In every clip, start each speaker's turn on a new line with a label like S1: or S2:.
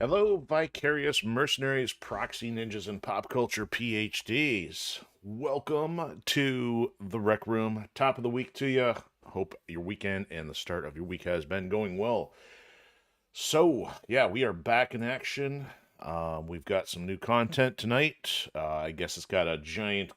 S1: Hello, vicarious mercenaries, proxy ninjas, and pop culture PhDs. Welcome to the Rec Room. Top of the week to you. Hope your weekend and the start of your week has been going well. So, yeah, we are back in action. We've got some new content tonight. I guess it's got a giant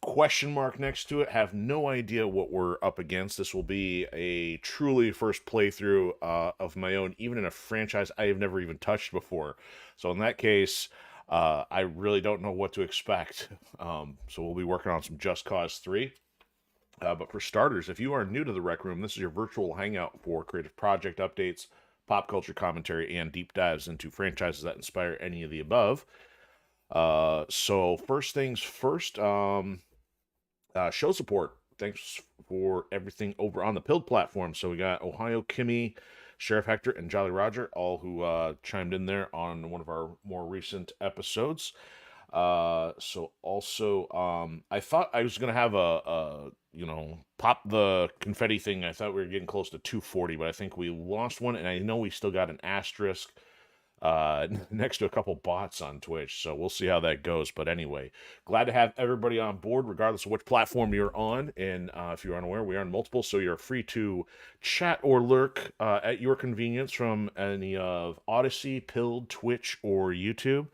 S1: question mark next to it. Have no idea what we're up against. This will be a truly first playthrough of my own, even in a franchise I have never even touched before. So in that case, I really don't know what to expect. So we'll be working on some Just Cause 3. But for starters, if you are new to the Rec Room, this is your virtual hangout for creative project updates, pop culture commentary, and deep dives into franchises that inspire any of the above. So first things first, show support. Thanks for everything over on the Pilled platform. So we got Ohio Kimmy, Sheriff Hector, and Jolly Roger, all who chimed in there on one of our more recent episodes. So also, I thought I was gonna have pop the confetti thing. I thought we were getting close to 240, but I think we lost one, and I know we still got an asterisk next to a couple bots on Twitch. So we'll see how that goes. But anyway, glad to have everybody on board, regardless of which platform you're on. And if you're unaware, we are on multiple, so you're free to chat or lurk at your convenience from any of Odysee, Pilled, Twitch, or YouTube.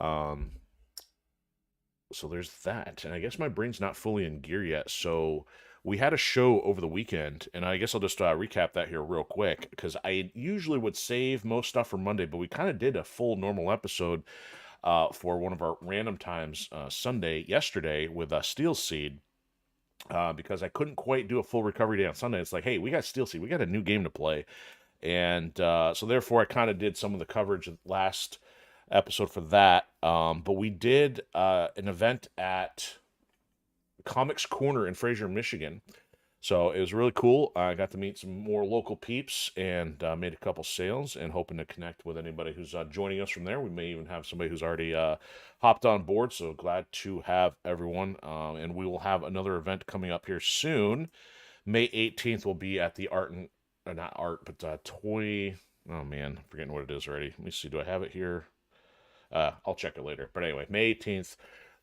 S1: Um, so there's that. And I guess my brain's not fully in gear yet. So we had a show over the weekend, and I guess I'll just recap that here real quick because I usually would save most stuff for Monday, but we kind of did a full normal episode for one of our random times Sunday yesterday with Steel Seed. Because I couldn't quite do a full recovery day on Sunday. It's like, hey, we got Steel Seed, we got a new game to play, and so therefore I kind of did some of the coverage last episode for that. But we did an event at Comics Corner in Fraser, Michigan. So it was really cool. I got to meet some more local peeps and made a couple sales and hoping to connect with anybody who's joining us from there. We may even have somebody who's already hopped on board. So glad to have everyone. And we will have another event coming up here soon. May 18th will be at the art and not art, but toy. Oh man, I'm forgetting what it is already. Let me see. Do I have it here? I'll check it later. But anyway, May 18th,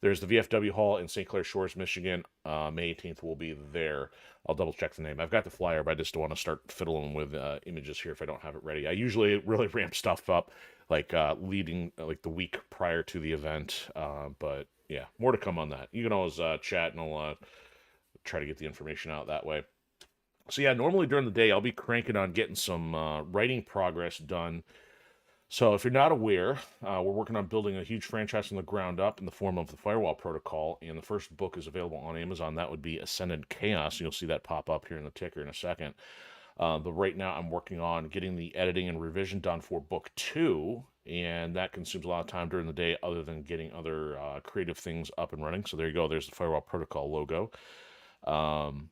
S1: there's the VFW Hall in St. Clair Shores, Michigan. May 18th will be there. I'll double check the name. I've got the flyer, but I just don't want to start fiddling with images here if I don't have it ready. I usually really ramp stuff up, like leading like the week prior to the event. But yeah, more to come on that. You can always chat, and I'll try to get the information out that way. So yeah, normally during the day, I'll be cranking on getting some writing progress done. So, if you're not aware, we're working on building a huge franchise from the ground up in the form of the Firewall Protocol, and the first book is available on Amazon. That would be Ascendant Chaos. You'll see that pop up here in the ticker in a second. But right now, I'm working on getting the editing and revision done for book two, and that consumes a lot of time during the day, other than getting other creative things up and running. So there you go. There's the Firewall Protocol logo. Um,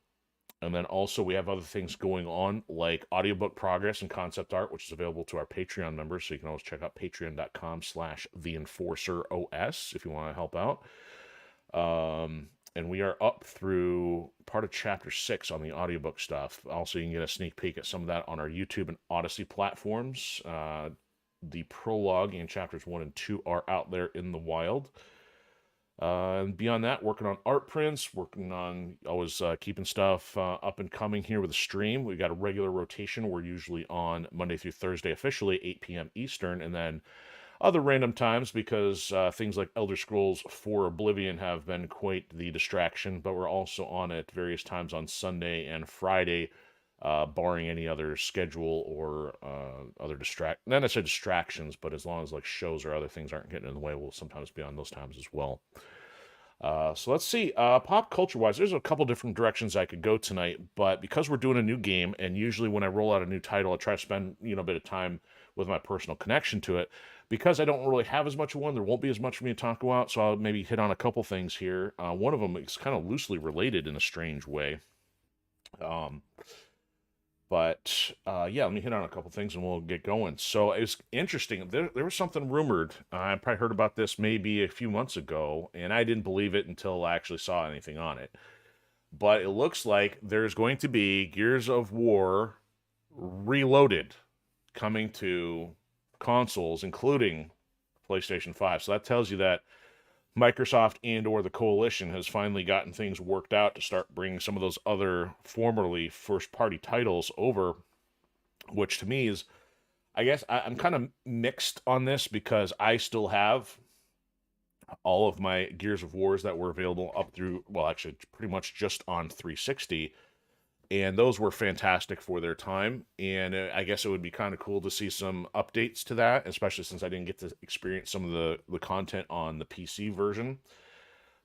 S1: and then also we have other things going on like audiobook progress and concept art, which is available to our Patreon members. So you can always check out patreon.com/TheEnforcerOS if you want to help out. And we are up through part of chapter 6 on the audiobook stuff. Also, you can get a sneak peek at some of that on our YouTube and Odysee platforms. The prologue and chapters 1 and 2 are out there in the wild. And beyond that, working on art prints, working on always keeping stuff up and coming here with the stream. We've got a regular rotation. We're usually on Monday through Thursday officially, 8 p.m. Eastern, and then other random times because things like Elder Scrolls 4 Oblivion have been quite the distraction, but we're also on at various times on Sunday and Friday, barring any other schedule or other not necessarily distractions, but as long as like shows or other things aren't getting in the way, we'll sometimes be on those times as well. So let's see. Pop culture wise, there's a couple different directions I could go tonight, but because we're doing a new game, and usually when I roll out a new title, I try to spend a bit of time with my personal connection to it. Because I don't really have as much of one, there won't be as much for me to talk about. So I'll maybe hit on a couple things here. One of them is kind of loosely related in a strange way. Um, but yeah, let me hit on a couple things and we'll get going. So it was interesting. There was something rumored. I probably heard about this maybe a few months ago, and I didn't believe it until I actually saw anything on it. But it looks like there's going to be Gears of War Reloaded coming to consoles, including PlayStation 5. So that tells you that Microsoft and or the coalition has finally gotten things worked out to start bringing some of those other formerly first-party titles over, which to me is, I guess I'm kind of mixed on this because I still have all of my Gears of Wars that were available up through, well, actually pretty much just on 360, and those were fantastic for their time. And I guess it would be kind of cool to see some updates to that, especially since I didn't get to experience some of the content on the PC version.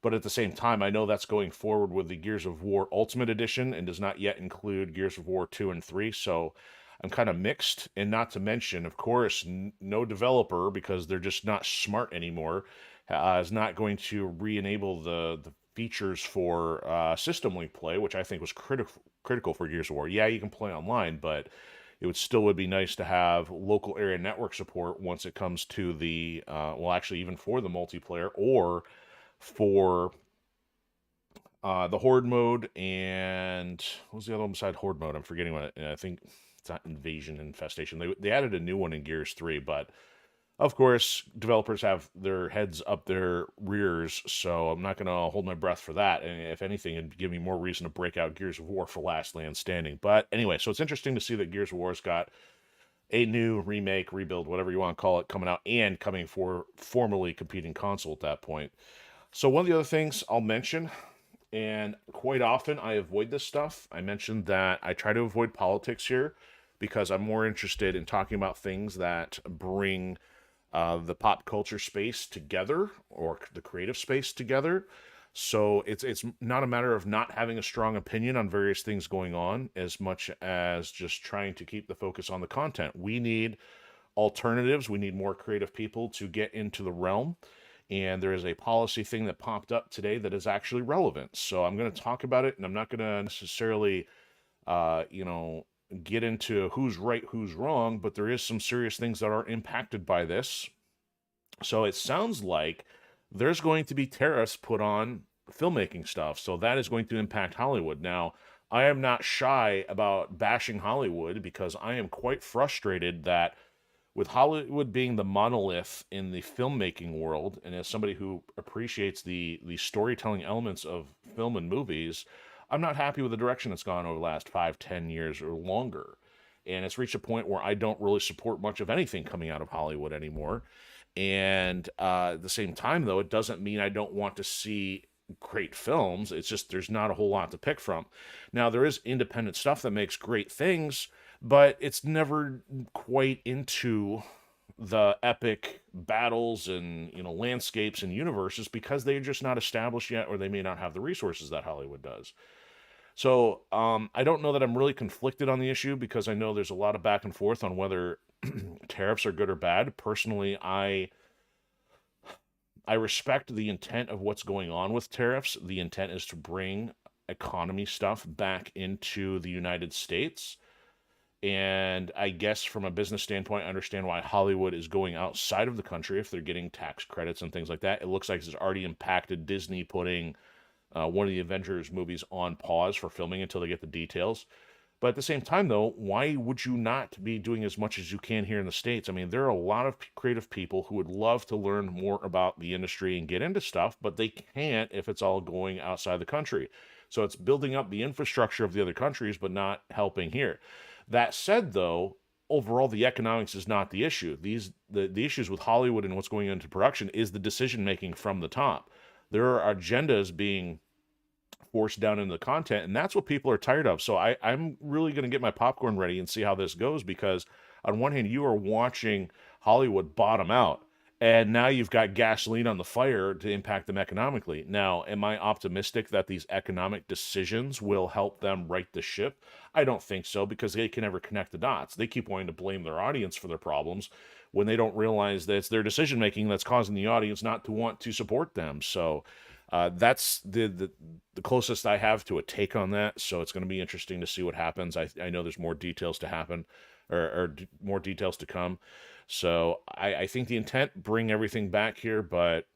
S1: But at the same time, I know that's going forward with the Gears of War Ultimate Edition and does not yet include Gears of War 2 and 3. So I'm kind of mixed. And not to mention, of course, no developer, because they're just not smart anymore, is not going to re-enable the features for system link play, which I think was critical for Gears of War. Yeah, you can play online, but it would be nice to have local area network support once it comes to the well, actually, even for the multiplayer or for the horde mode. And what was the other one beside horde mode? I'm forgetting what I think it's not invasion infestation. They added a new one in Gears 3, but of course, developers have their heads up their rears, so I'm not going to hold my breath for that. And if anything, it'd give me more reason to break out Gears of War for Last LAN Standing. But anyway, so it's interesting to see that Gears of War's got a new remake, rebuild, whatever you want to call it, coming out and coming for formally competing console at that point. So one of the other things I'll mention, and quite often I avoid this stuff, I mentioned that I try to avoid politics here because I'm more interested in talking about things that bring the pop culture space together, or the creative space together. So it's not a matter of not having a strong opinion on various things going on, as much as just trying to keep the focus on the content. We need alternatives. We need more creative people to get into the realm. And there is a policy thing that popped up today that is actually relevant. So I'm going to talk about it, and I'm not going to necessarily, get into who's right, who's wrong, but there is some serious things that are impacted by this. So it sounds like there's going to be tariffs put on filmmaking stuff. So that is going to impact Hollywood. Now, I am not shy about bashing Hollywood because I am quite frustrated that with Hollywood being the monolith in the filmmaking world, and as somebody who appreciates the storytelling elements of film and movies, I'm not happy with the direction it's gone over the last 5-10 years or longer. And it's reached a point where I don't really support much of anything coming out of Hollywood anymore. And at the same time, though, it doesn't mean I don't want to see great films. It's just there's not a whole lot to pick from. Now, there is independent stuff that makes great things, but it's never quite into the epic battles and landscapes and universes because they're just not established yet, or they may not have the resources that Hollywood does. So I don't know that I'm really conflicted on the issue because I know there's a lot of back and forth on whether tariffs are good or bad. Personally, I respect the intent of what's going on with tariffs. The intent is to bring economy stuff back into the United States. And I guess from a business standpoint, I understand why Hollywood is going outside of the country if they're getting tax credits and things like that. It looks like it's already impacted Disney putting one of the Avengers movies on pause for filming until they get the details. But at the same time, though, why would you not be doing as much as you can here in the States? I mean, there are a lot of creative people who would love to learn more about the industry and get into stuff, but they can't if it's all going outside the country. So it's building up the infrastructure of the other countries, but not helping here. That said, though, overall, the economics is not the issue. The issues with Hollywood and what's going into production is the decision-making from the top. There are agendas being forced down into the content, and that's what people are tired of. So I'm really going to get my popcorn ready and see how this goes, because on one hand, you are watching Hollywood bottom out, and now you've got gasoline on the fire to impact them economically. Now, am I optimistic that these economic decisions will help them right the ship? I don't think so, because they can never connect the dots. They keep wanting to blame their audience for their problems when they don't realize that it's their decision-making that's causing the audience not to want to support them. So that's the closest I have to a take on that. So it's going to be interesting to see what happens. I know there's more details to happen, or more details to come. So I think the intent, bring everything back here, but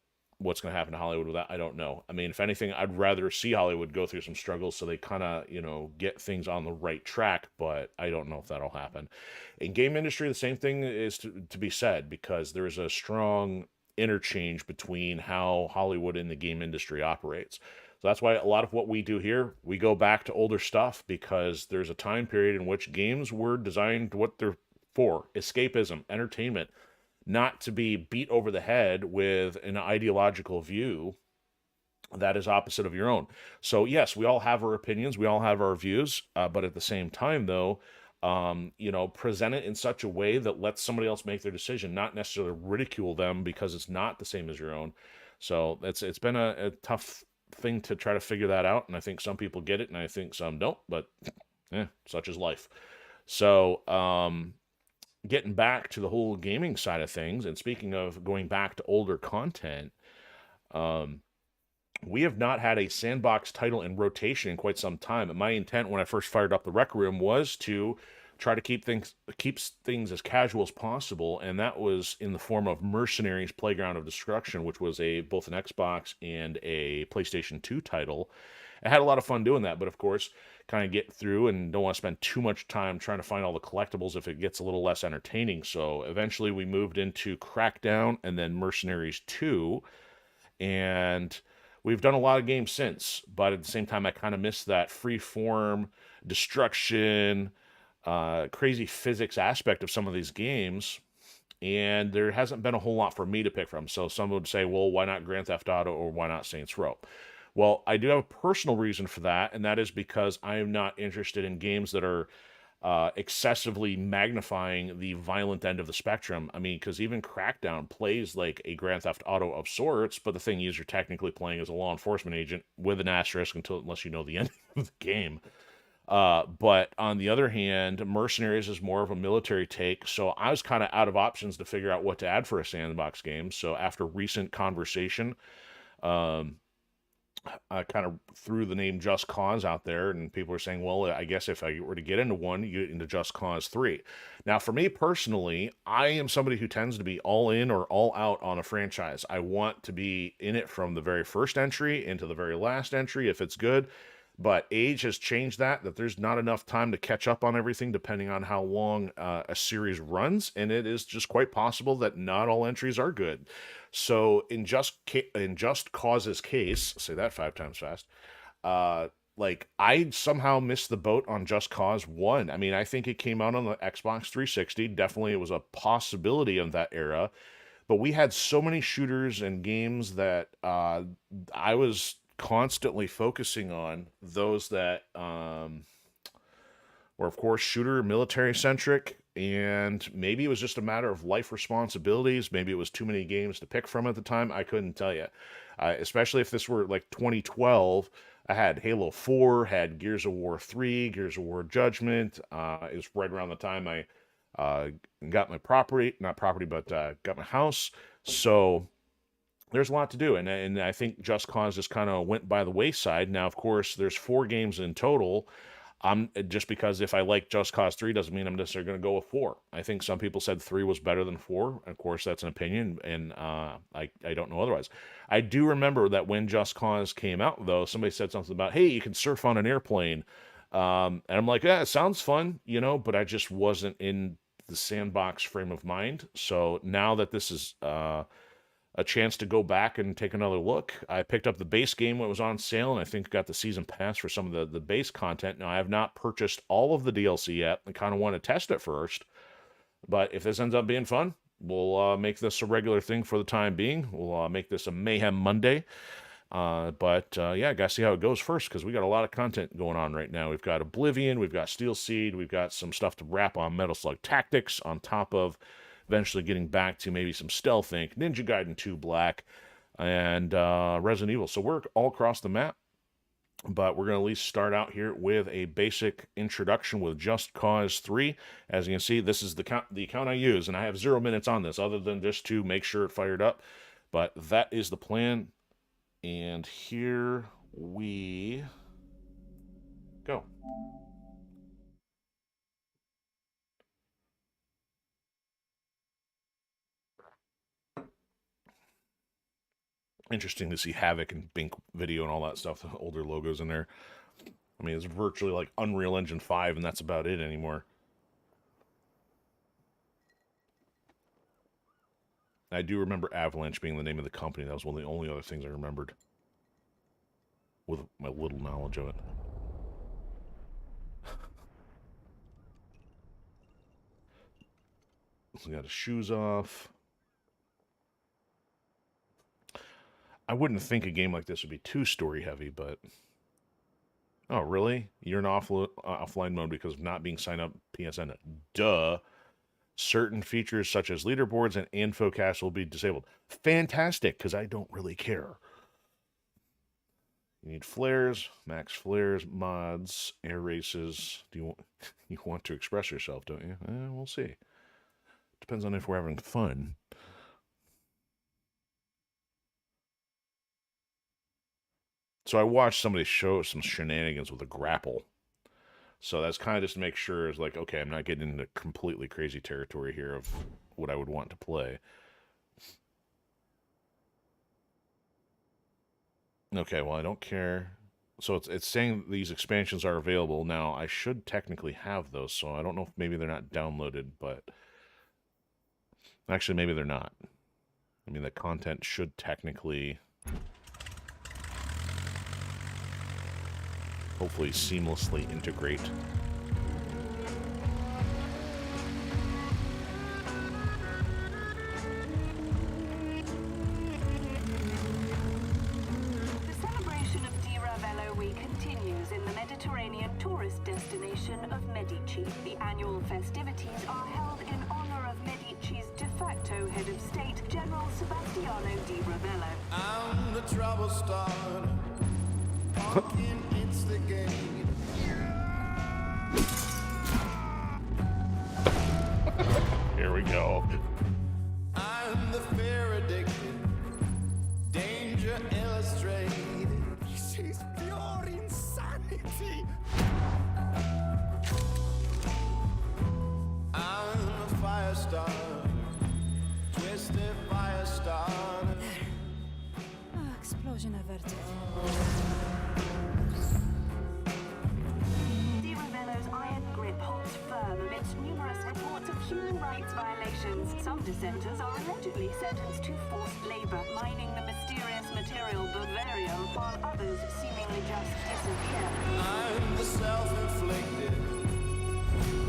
S1: what's going to happen to Hollywood with that, I don't know. I mean, if anything, I'd rather see Hollywood go through some struggles so they kind of, get things on the right track, but I don't know if that'll happen. In game industry, the same thing is to be said, because there's a strong interchange between how Hollywood and the game industry operates. So that's why a lot of what we do here, we go back to older stuff, because there's a time period in which games were designed what they're for: escapism, entertainment, not to be beat over the head with an ideological view that is opposite of your own. So yes, we all have our opinions, we all have our views, but at the same time, though, present it in such a way that lets somebody else make their decision, not necessarily ridicule them because it's not the same as your own. So it's been a tough thing to try to figure that out, and I think some people get it, and I think some don't. But such is life. So getting back to the whole gaming side of things, and speaking of going back to older content, we have not had a sandbox title in rotation in quite some time. And my intent when I first fired up the Rec Room was to try to keep things as casual as possible, and that was in the form of Mercenaries: Playground of Destruction, which was both an Xbox and a PlayStation 2 title. I had a lot of fun doing that, but of course, kind of get through and don't want to spend too much time trying to find all the collectibles if it gets a little less entertaining. So eventually we moved into Crackdown and then Mercenaries 2, and we've done a lot of games since, but at the same time, I kind of miss that free form destruction, crazy physics aspect of some of these games. And there hasn't been a whole lot for me to pick from. So some would say, well, why not Grand Theft Auto, or why not Saints Row? Well, I do have a personal reason for that, and that is because I am not interested in games that are excessively magnifying the violent end of the spectrum. I mean, because even Crackdown plays like a Grand Theft Auto of sorts, but the thing is, you're technically playing as a law enforcement agent with an asterisk unless you know the end of the game. But on the other hand, Mercenaries is more of a military take, so I was kind of out of options to figure out what to add for a sandbox game. So after recent conversation, um, I kind of threw the name Just Cause out there, and people were saying, well, I guess if I were to get into one, you get into Just Cause 3. Now, for me personally, I am somebody who tends to be all in or all out on a franchise. I want to be in it from the very first entry into the very last entry if it's good. But age has changed that there's not enough time to catch up on everything depending on how long a series runs, and it is just quite possible that not all entries are good. So in Just Cause's case, say that 5 times fast, like I somehow missed the boat on Just Cause 1. I mean, I think it came out on the Xbox 360. Definitely it was a possibility of that era, but we had so many shooters and games that I was constantly focusing on those that were, of course, shooter, military centric, and maybe it was just a matter of life responsibilities. Maybe it was too many games to pick from at the time. I couldn't tell you. Especially if this were like 2012, I had Halo 4, had Gears of War 3, Gears of War Judgment. It was right around the time I got my property, not property, but got my house. So there's a lot to do, and I think Just Cause just kind of went by the wayside. Now, of course, there's 4 games in total. Just because if I like Just Cause 3 doesn't mean I'm necessarily going to go with 4. I think some people said 3 was better than 4. Of course, that's an opinion, and I don't know otherwise. I do remember that when Just Cause came out, though, somebody said something about, hey, you can surf on an airplane. And I'm like, yeah, it sounds fun, but I just wasn't in the sandbox frame of mind. So now that this is a chance to go back and take another look, I picked up the base game when it was on sale, and I think got the season pass for some of the base content. Now, I have not purchased all of the DLC yet. I kind of want to test it first, but if this ends up being fun, we'll make this a regular thing for the time being. We'll make this a Mayhem Monday. But yeah, gotta see how it goes first, because we got a lot of content going on right now. We've got Oblivion, we've got Steel Seed, we've got some stuff to wrap on Metal Slug Tactics, on top of eventually getting back to maybe some Stealth Inc., Ninja Gaiden 2 Black, and Resident Evil. So we're all across the map, but we're going to at least start out here with a basic introduction with Just Cause 3. As you can see, this is the account I use, and I have 0 minutes on this other than just to make sure it fired up. But that is the plan, and here we go. Interesting to see Havoc and Bink Video and all that stuff, the older logos in there. I mean, it's virtually like Unreal Engine 5, and that's about it anymore. I do remember Avalanche being the name of the company. That was one of the only other things I remembered with my little knowledge of it. So we got his shoes off. I wouldn't think a game like this would be too story heavy, but... Oh, really? You're in offline mode because of not being signed up PSN. Duh. Certain features such as leaderboards and infocast will be disabled. Fantastic, because I don't really care. You need flares, max flares, mods, air races. You want to express yourself, don't you? We'll see. Depends on if we're having fun. So I watched somebody show some shenanigans with a grapple. So that's kind of just to make sure, it's like, okay, I'm not getting into completely crazy territory here of what I would want to play. Okay, well, I don't care. So it's saying these expansions are available. Now, I should technically have those, so I don't know if maybe they're not downloaded, but... Actually, maybe they're not. I mean, the content should technically... hopefully seamlessly integrate.
S2: The celebration of Di Ravello Week continues in the Mediterranean tourist destination of Medici. The annual festivities are held in honor of Medici's de facto head of state, General Sebastiano Di Ravello.
S3: I'm the trouble starter. Walking, it's the game.
S1: Here we go.
S3: I'm the fear addicted, danger illustrated. This is pure insanity. I'm a fire starter, twisted fire starter.
S4: Explosion averted.
S2: Di Ravello's iron grip holds firm amidst numerous reports of human rights violations. Some dissenters are allegedly sentenced to forced labor, mining the mysterious material bavarium, while others seemingly just disappear.
S3: I'm the self-inflicted,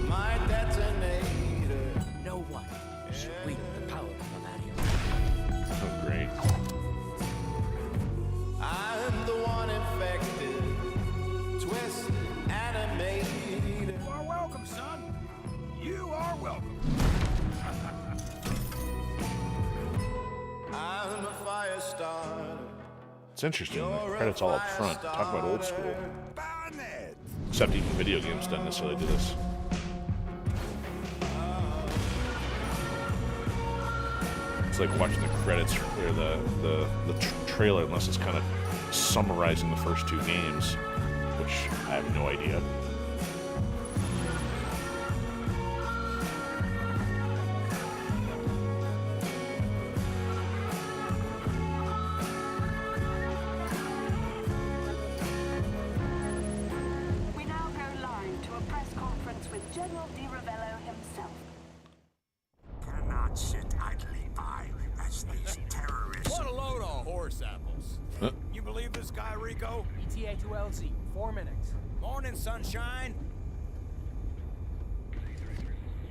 S3: my detonator.
S5: No one should wield the power of Aladdin.
S1: Oh, great.
S3: I'm the one infected, twisted, animated.
S5: You are welcome, son. You are welcome.
S3: I'm a fire starter.
S1: It's interesting. The credits all up front. Talk about old school.
S5: Bonnet.
S1: Except even video games don't necessarily do this. It's like watching the credits or the trailer, unless it's kind of summarizing the first two games, which I have no idea.
S2: We now go live to a press conference with General Di Ravello himself.
S6: Cannot sit idly by as these terrorists.
S5: What a load of horse apples. You believe this guy, Rico?
S7: ETA to LZ, 4 minutes.
S5: Morning, sunshine.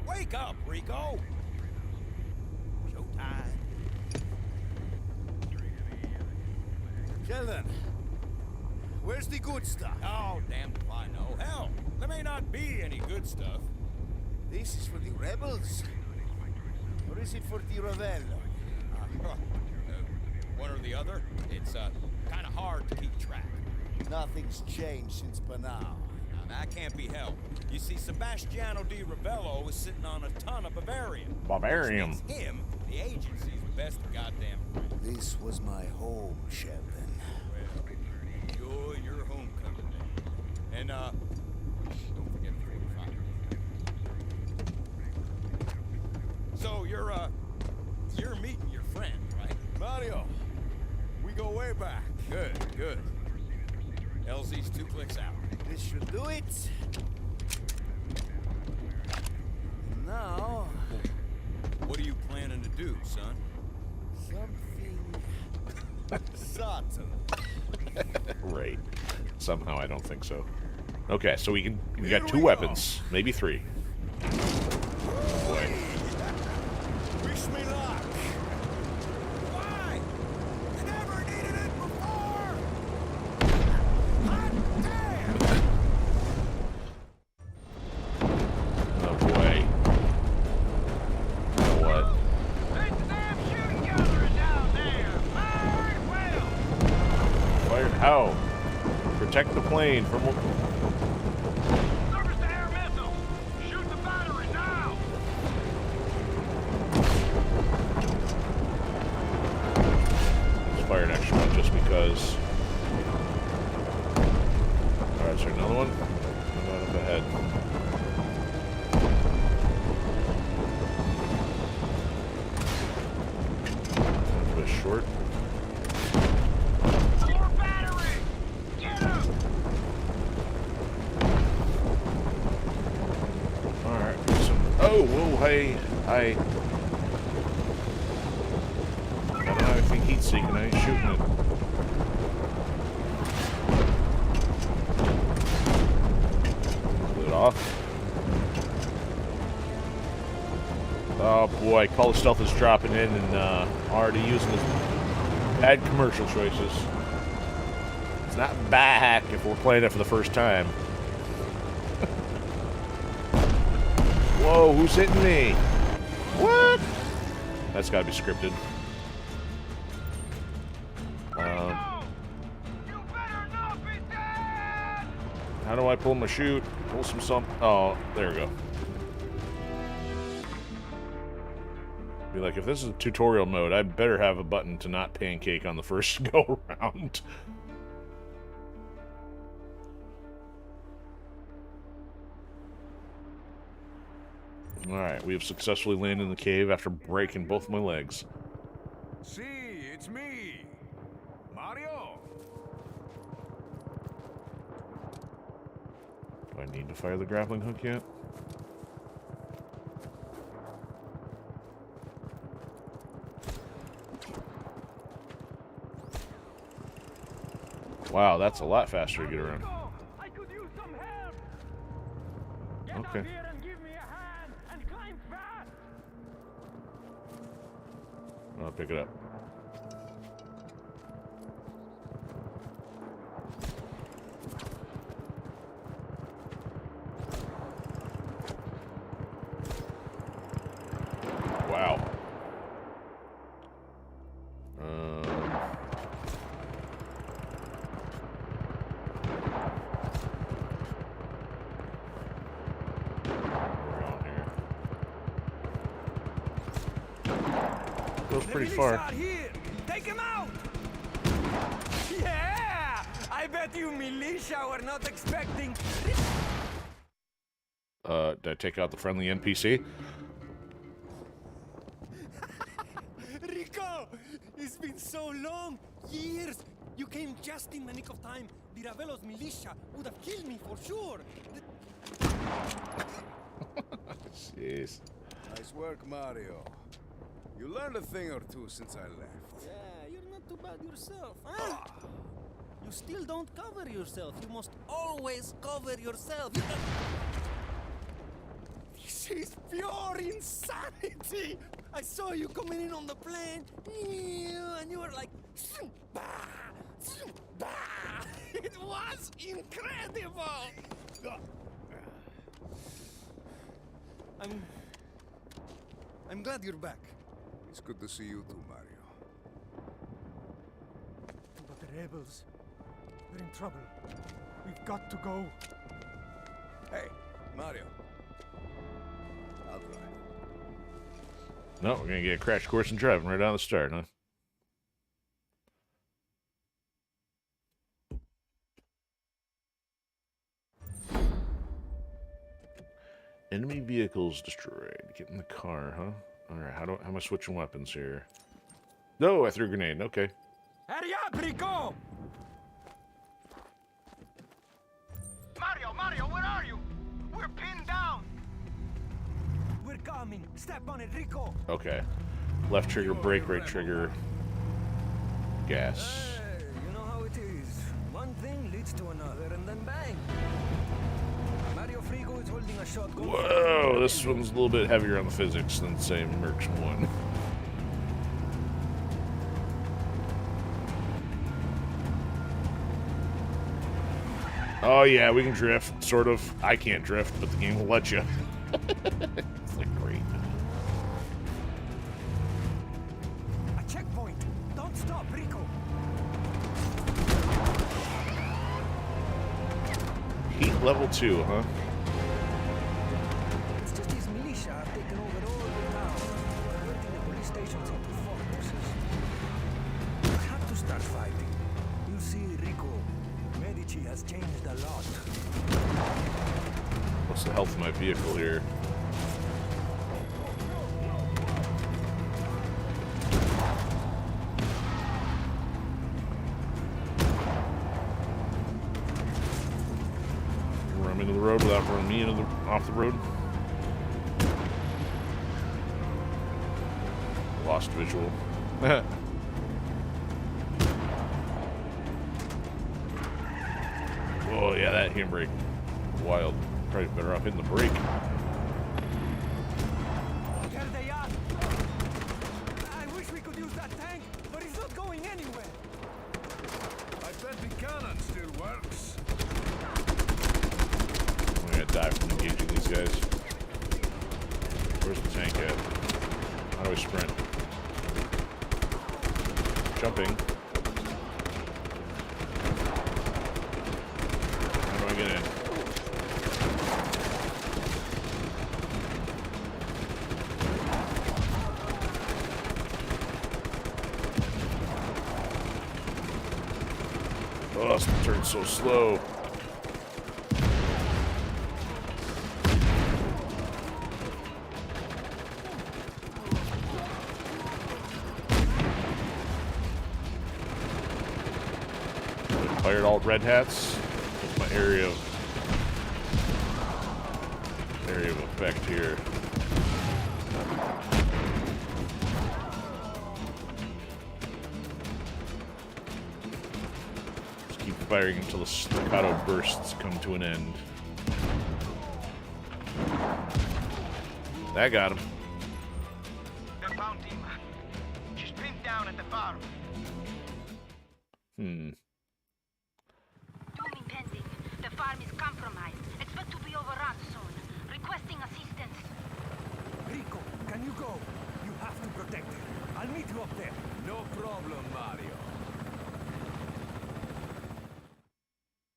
S5: Wake up, Rico. Showtime.
S3: Sheldon, where's the good stuff?
S5: Oh, damn if I know. Hell, there may not be any good stuff.
S3: This is for the rebels? Or is it for Di Ravello?
S5: One or the other. It's kind of hard to keep track.
S3: Nothing's changed since Panau.
S5: Now, that can't be helped. You see, Sebastiano Di Ravello was sitting on a ton of Bavarian.
S1: Bavarium.
S5: Which makes him, the agency's best goddamn friend.
S3: This was my home, Sheldon.
S5: Well, enjoy your homecoming day. And, don't forget the 45. So, you're meeting your friend, right?
S3: Mario, we go
S5: go way back. Good, good. LZ's 2 clicks out.
S3: This should do it. Now,
S5: What are you planning to do, son?
S3: something subtle.
S1: Right. Somehow I don't think so. Okay, so we got 2
S5: we
S1: weapons, maybe 3. Boy.
S5: Wish me luck. Why? You never needed it before. Hot damn!
S1: Oh boy. You know what?
S4: There's the damn shooting gallery down there. Very well.
S1: Fire how? Protect the plane from
S4: Surface to air missiles. Shoot the battery now.
S1: Just fire an extra one just because. Alright, is there another one? Another one up ahead. Push short.
S4: More battery. Get him.
S1: Alright, oh, whoa, hey, I don't have anything heat seeking, I ain't shooting it. Pull it off. Oh boy, Call of Stealth is dropping in and already using his bad commercial choices. It's not back if we're playing it for the first time. Whoa, who's hitting me? What? That's gotta be scripted.
S4: You better not be dead.
S1: How do I pull my chute? Pull some. Oh, there we go. Be like, if this is tutorial mode, I better have a button to not pancake on the first go round. Alright, we have successfully landed in the cave after breaking both my legs.
S5: See, it's me, Mario.
S1: Do I need to fire the grappling hook yet? Wow, that's a lot faster to get around.
S4: I could use some help. Get
S1: Okay.
S4: up here and give me a hand and climb fast.
S1: I'll pick it up. Wow. Around here. Goes pretty far.
S7: Here. Take him out. Yeah. I bet you militia were not expecting.
S1: Did I take out the friendly NPC?
S7: Rico, it's been so long. Years. You came just in the nick of time. The Ravelo's militia would have killed me for sure.
S1: Jeez.
S3: Nice work, Mario. You learned a thing or two since I left.
S7: Yeah, you're not too bad yourself, huh? You still don't cover yourself. You must always cover yourself. This is pure insanity. I saw you coming in on the plane, and you were like, bah, bah. It was incredible. I'm glad you're back.
S3: It's good to see you too, Mario.
S7: But the rebels, they're in trouble. We've got to go.
S3: Hey, Mario. I'll drive.
S1: No, we're gonna get a crash course in driving right out of the start, huh? Enemy vehicles destroyed. Get in the car, huh? Alright, how am I switching weapons here? No, I threw a grenade. Okay.
S7: Hurry up, Rico!
S4: Mario, where are you? We're pinned down.
S7: We're coming. Step on it, Rico.
S1: Okay. Left trigger, brake, right trigger. Gas.
S7: Hey, you know how it is. One thing leads to another, and then bang. Mario Frigo is holding a shotgun.
S1: Whoa, this one's a little bit heavier on the physics than the same Mercs one. Oh yeah, we can drift, sort of. I can't drift, but the game will let you. It's like great.
S7: A checkpoint. Don't stop, Rico.
S1: Heat level 2, huh?
S7: It's just these militia have taken over all the town, converting the police stations into fortresses. I have to start fighting. You see, Rico, Medici has changed a lot.
S1: What's the health of my vehicle here? Run into the road without running me into off the road. Lost visual. Oh yeah, that handbrake. Wild. Probably better off hitting the brake.
S7: There they are. I wish we could use that tank, but it's not going anywhere.
S3: I bet the cannon still works.
S1: I'm gonna die from engaging these guys. Where's the tank at? How do I sprint? Jumping. How do I get in? Oh, this turn's so slow. Fired all red hats. What's my area of effect here? Just keep firing until the staccato bursts come to an end. That got him.
S4: The bounty man. She's pinned down at the farm.
S2: Doom impending. The farm is compromised. Expect to be overrun soon. Requesting assistance.
S7: Rico, can you go? You have to protect her. I'll meet you up there.
S3: No problem, Mario.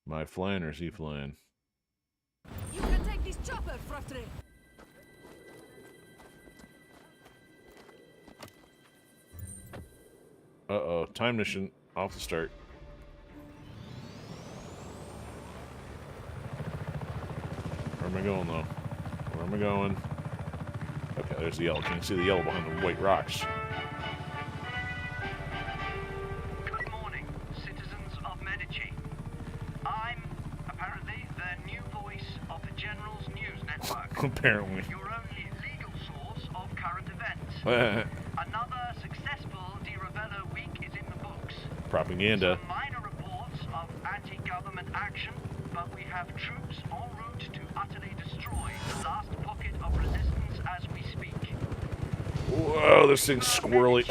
S1: Am I flying or is he flying?
S2: You can take this chopper, Frustrate.
S1: Uh-oh. Time mission off the start. Where am I going, though? Where am I going? Okay, there's the yellow. Can you see the yellow behind the white rocks?
S4: Good morning, citizens of Medici. I'm apparently the new voice of the General's News Network.
S1: Apparently.
S4: Your only legal source of current events. Another successful Di Ravello week is in the books.
S1: Propaganda.
S4: Some minor reports of anti-government action, but we have troops en route to utterly destroy the last pocket of resistance as we speak.
S1: Whoa, this thing's squirrely.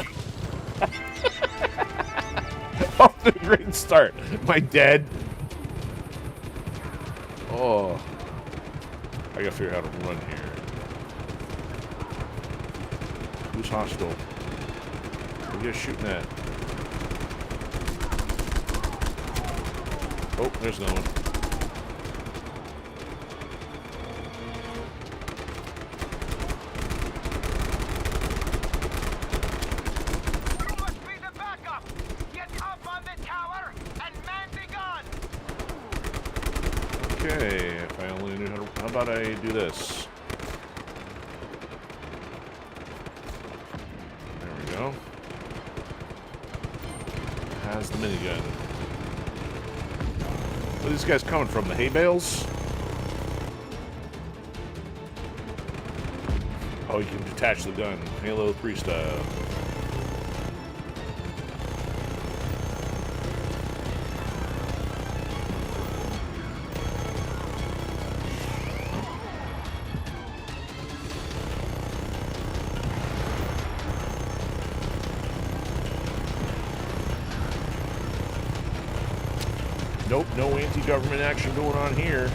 S1: Off to a great start. Am I dead? Oh. I gotta figure out how to run here. Who's hostile? What are you guys shooting at? Oh, there's no one.
S4: You must be the backup! Get up on the tower and man the gun!
S1: Okay, if I only knew how to... How about I do this? There we go. minigun. Where are these guys coming from? The hay bales? Oh, you can detach the gun. Halo 3 style. Nope, no anti-government action going on here.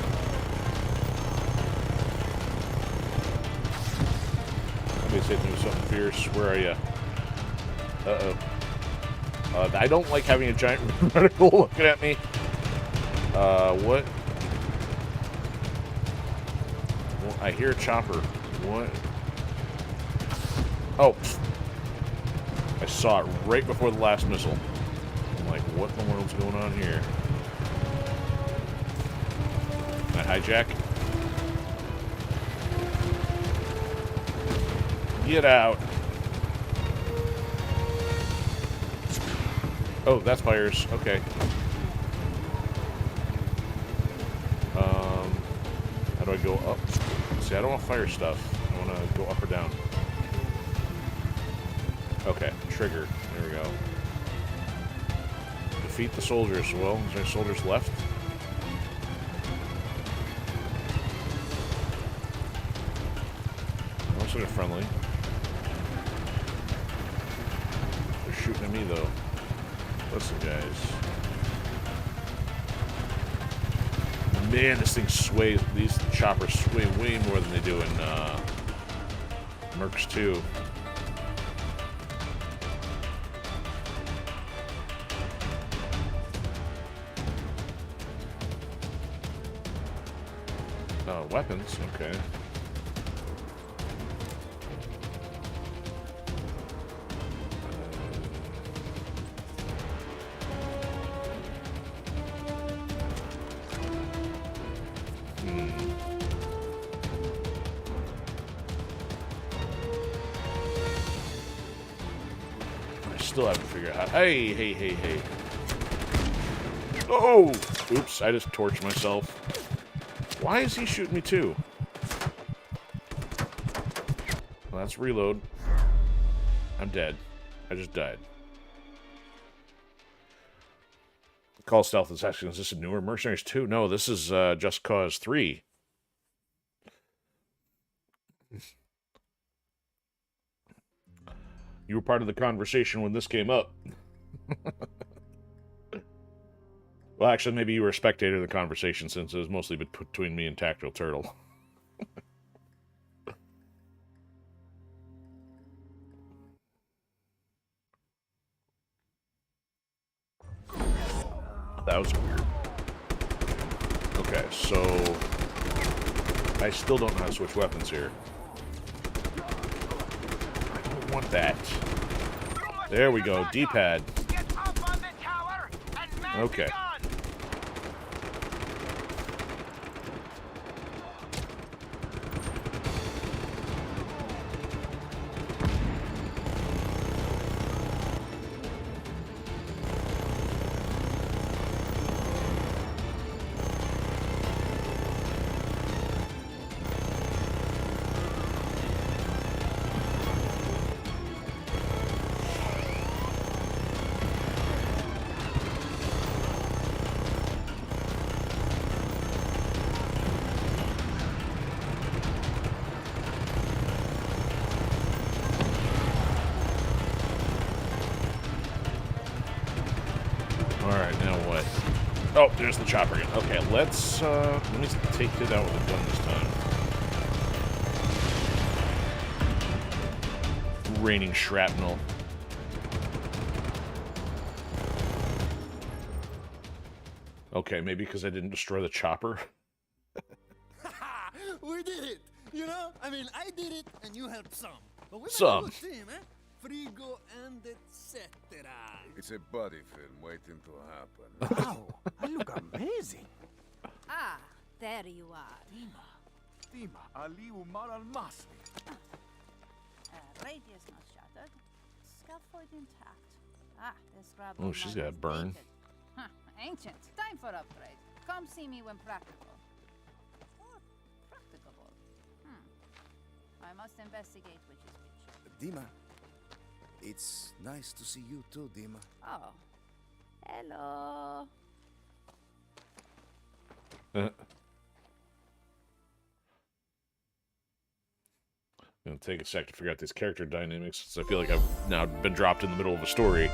S1: Somebody's hitting me with something fierce. Where are you? Uh-oh. I don't like having a giant reticle looking at me. What? Well, I hear a chopper. What? Oh. I saw it right before the last missile. I'm like, what in the world's going on here? Can I hijack? Get out. Oh, that's fires. Okay. How do I go up? See, I don't want fire stuff. I want to go up or down. Okay, trigger. There we go. Defeat the soldiers. Well, is there any soldiers left? Looks like they're friendly. They're shooting at me, though. Listen, guys. Man, this thing sways. These choppers sway way more than they do in Mercs 2. Weapons, okay. I still haven't figured out how. Hey. Oh! Oops, I just torched myself. Why is he shooting me too? Well, that's reload. I'm dead. I just died. Call Stealth is asking, is this a newer Mercenaries 2? No, this is Just Cause 3. You were part of the conversation when this came up. Well, actually, maybe you were a spectator of the conversation since it was mostly between me and Tactical Turtle. That was weird. Okay, so I still don't know how to switch weapons here. I don't want that. There we go, D-pad. Okay. Oh, there's the chopper again. Okay, let me take it out with a gun this time. Raining shrapnel. Okay, maybe because I didn't destroy the chopper.
S7: We did it! You know, I mean, I did it and you helped some. But we're
S1: Some.
S7: a good team, eh? Frigo and etc.
S3: It's a buddy film waiting to happen.
S6: Wow, I look amazing.
S8: Ah, there you are.
S6: Dima, Ali Umar al-Masri.
S8: Radius not shattered. Scaffold intact. Ah, this grab.
S1: Oh, she's got a burn.
S8: Huh, ancient. Time for upgrade. Come see me when practical. Or practicable. I must investigate which is which.
S6: Dima, it's nice to see you too, Dima.
S8: Oh. Hello.
S1: Gonna take a sec to figure out these character dynamics, since I feel like I've now been dropped in the middle of a story.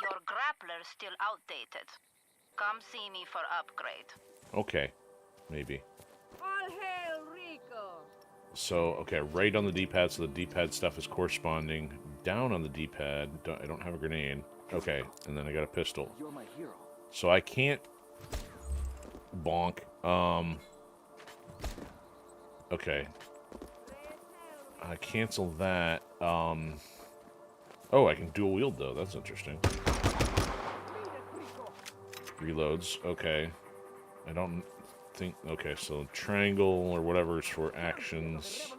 S8: Your grappler's still outdated. Come see me for upgrade.
S1: Okay, maybe.
S8: All hail Rico!
S1: So, okay, right on the D-pad, so the D-pad stuff is corresponding. Down on the D-pad, I don't have a grenade. Okay, and then I got a pistol.
S6: You're my hero.
S1: So I can't... Bonk. Okay. I cancel that. Oh, I can dual wield, though. That's interesting. Reloads. Okay. I don't think... Okay, so triangle or whatever is for actions.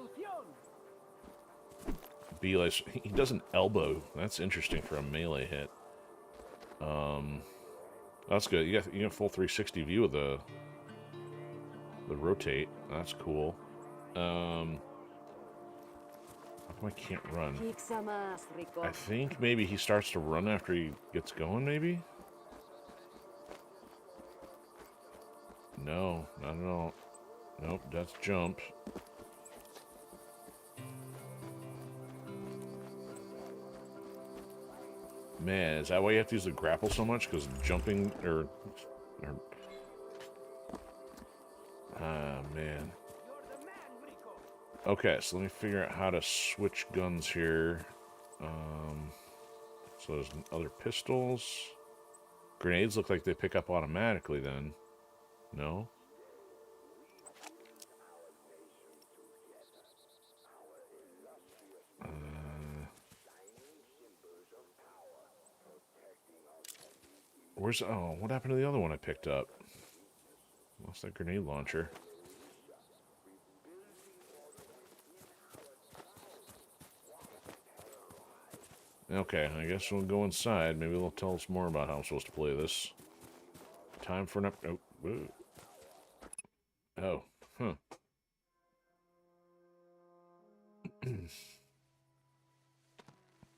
S1: B, he does an elbow. That's interesting for a melee hit. That's good. You get full 360 view of the rotate. That's cool. How come I can't run? I think maybe he starts to run after he gets going, maybe? No, not at all. Nope, that's jump. Man, is that why you have to use the grapple so much? Because jumping, Ah, man. Okay, so let me figure out how to switch guns here. So there's other pistols. Grenades look like they pick up automatically then. No? Where's... Oh, what happened to the other one I picked up? Lost that grenade launcher. Okay, I guess we'll go inside. Maybe they'll tell us more about how I'm supposed to play this. Time for an up... Oh, whoa. Oh, huh.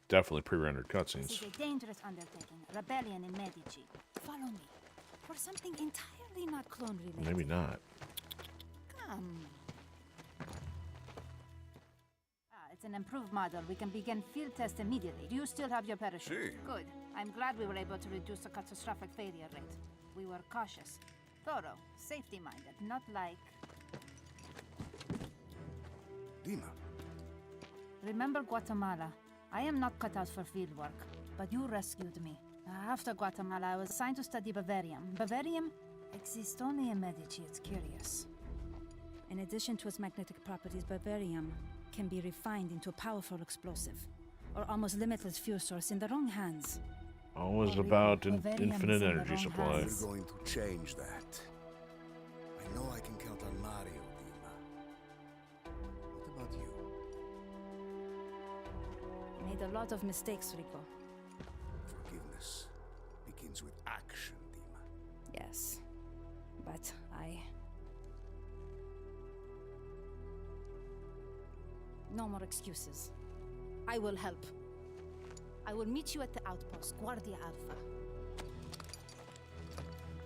S1: Definitely pre-rendered cutscenes.
S8: This is a dangerous undertaking. Rebellion in Medici. Follow me. For something entirely not clone related.
S1: Maybe not.
S8: Come. It's an improved model. We can begin field tests immediately. Do you still have your parachute?
S6: Si.
S8: Good. I'm glad we were able to reduce the catastrophic failure rate. We were cautious, thorough, safety-minded, not like...
S6: Dima.
S8: Remember Guatemala? I am not cut out for field work, but you rescued me. After Guatemala, I was assigned to study Bavarium. Bavarium exists only in Medici. It's curious. In addition to its magnetic properties, Bavarium can be refined into a powerful explosive, or almost limitless fuel source in the wrong hands.
S1: Always
S8: Or
S1: about an
S8: Bavarium
S1: infinite
S8: is in the
S1: energy
S8: wrong
S1: supply.
S8: hands.
S6: We're going to change that. I know I can count on Mario, Dima. What about you?
S8: I made a lot of mistakes, Rico.
S6: Forgiveness begins with action, Dima.
S8: Yes, but no more excuses. I will help. I will meet you at the outpost, Guardia Alpha.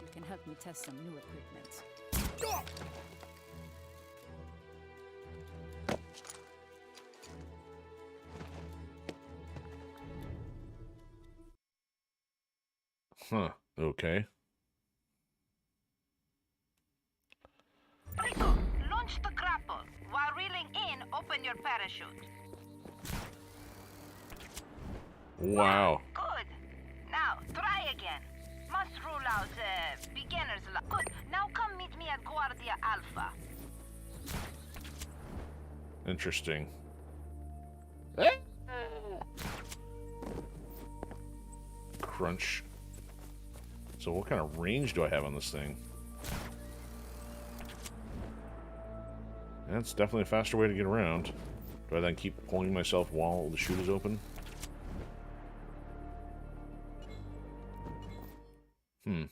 S8: You can help me test some new equipment.
S1: Huh. Okay.
S8: Rico, launch the grapple. While reeling in, open your parachute.
S1: Wow.
S8: Good. Now, try again. Must rule out beginner's luck. Good. Now come meet me at Guardia Alpha.
S1: Interesting. Crunch. So what kind of range do I have on this thing? That's definitely a faster way to get around. Do I then keep pulling myself while the chute is open? Hmm.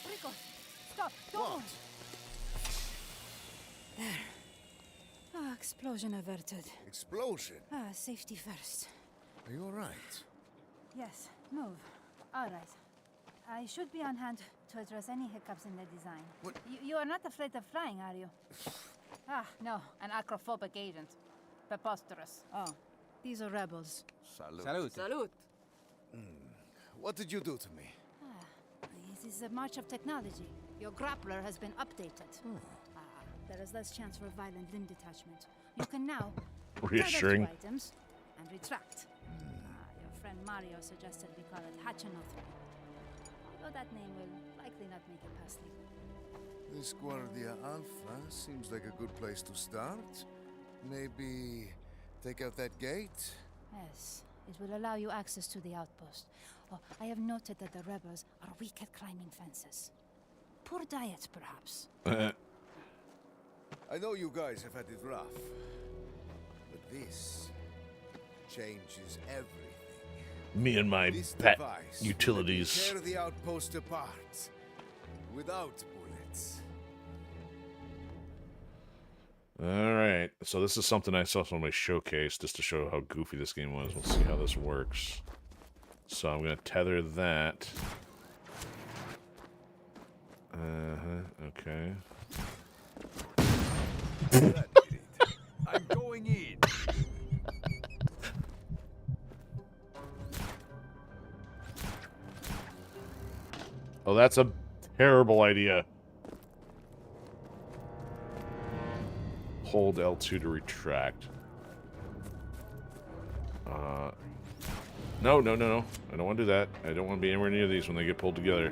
S8: Rico, stop! Don't move. There. Ah, explosion averted.
S6: Explosion?
S8: Ah, safety first.
S6: Are you alright?
S8: Yes, move. All right. I should be on hand to address any hiccups in the design.
S6: What?
S8: You are not afraid of flying, are you? Ah, no, an acrophobic agent. Preposterous. Oh, these are rebels.
S6: Salute.
S7: Salute.
S6: What did you do to me?
S8: This is a march of technology. Your grappler has been updated. There is less chance for violent limb detachment. You can now
S1: Reassuring.
S8: tether 2 items and retract. Your friend Mario suggested we call it Hachinothree. Although that name will likely not make it past legal.
S6: This Guardia Alpha seems like a good place to start. Maybe take out that gate?
S8: Yes, it will allow you access to the outpost. Oh, I have noted that the rebels are weak at climbing fences. Poor diet, perhaps.
S6: I know you guys have had it rough, but this changes everything.
S1: Me and my
S6: This
S1: pet
S6: device
S1: utilities.
S6: will tear the outpost apart without bullets.
S1: Alright, so this is something I saw on my showcase just to show how goofy this game was. Let's see how this works. So I'm going to tether that. Okay.
S5: That did it. I'm going in.
S1: Oh, that's a terrible idea. Hold L2 to retract. No. I don't want to do that. I don't want to be anywhere near these when they get pulled together.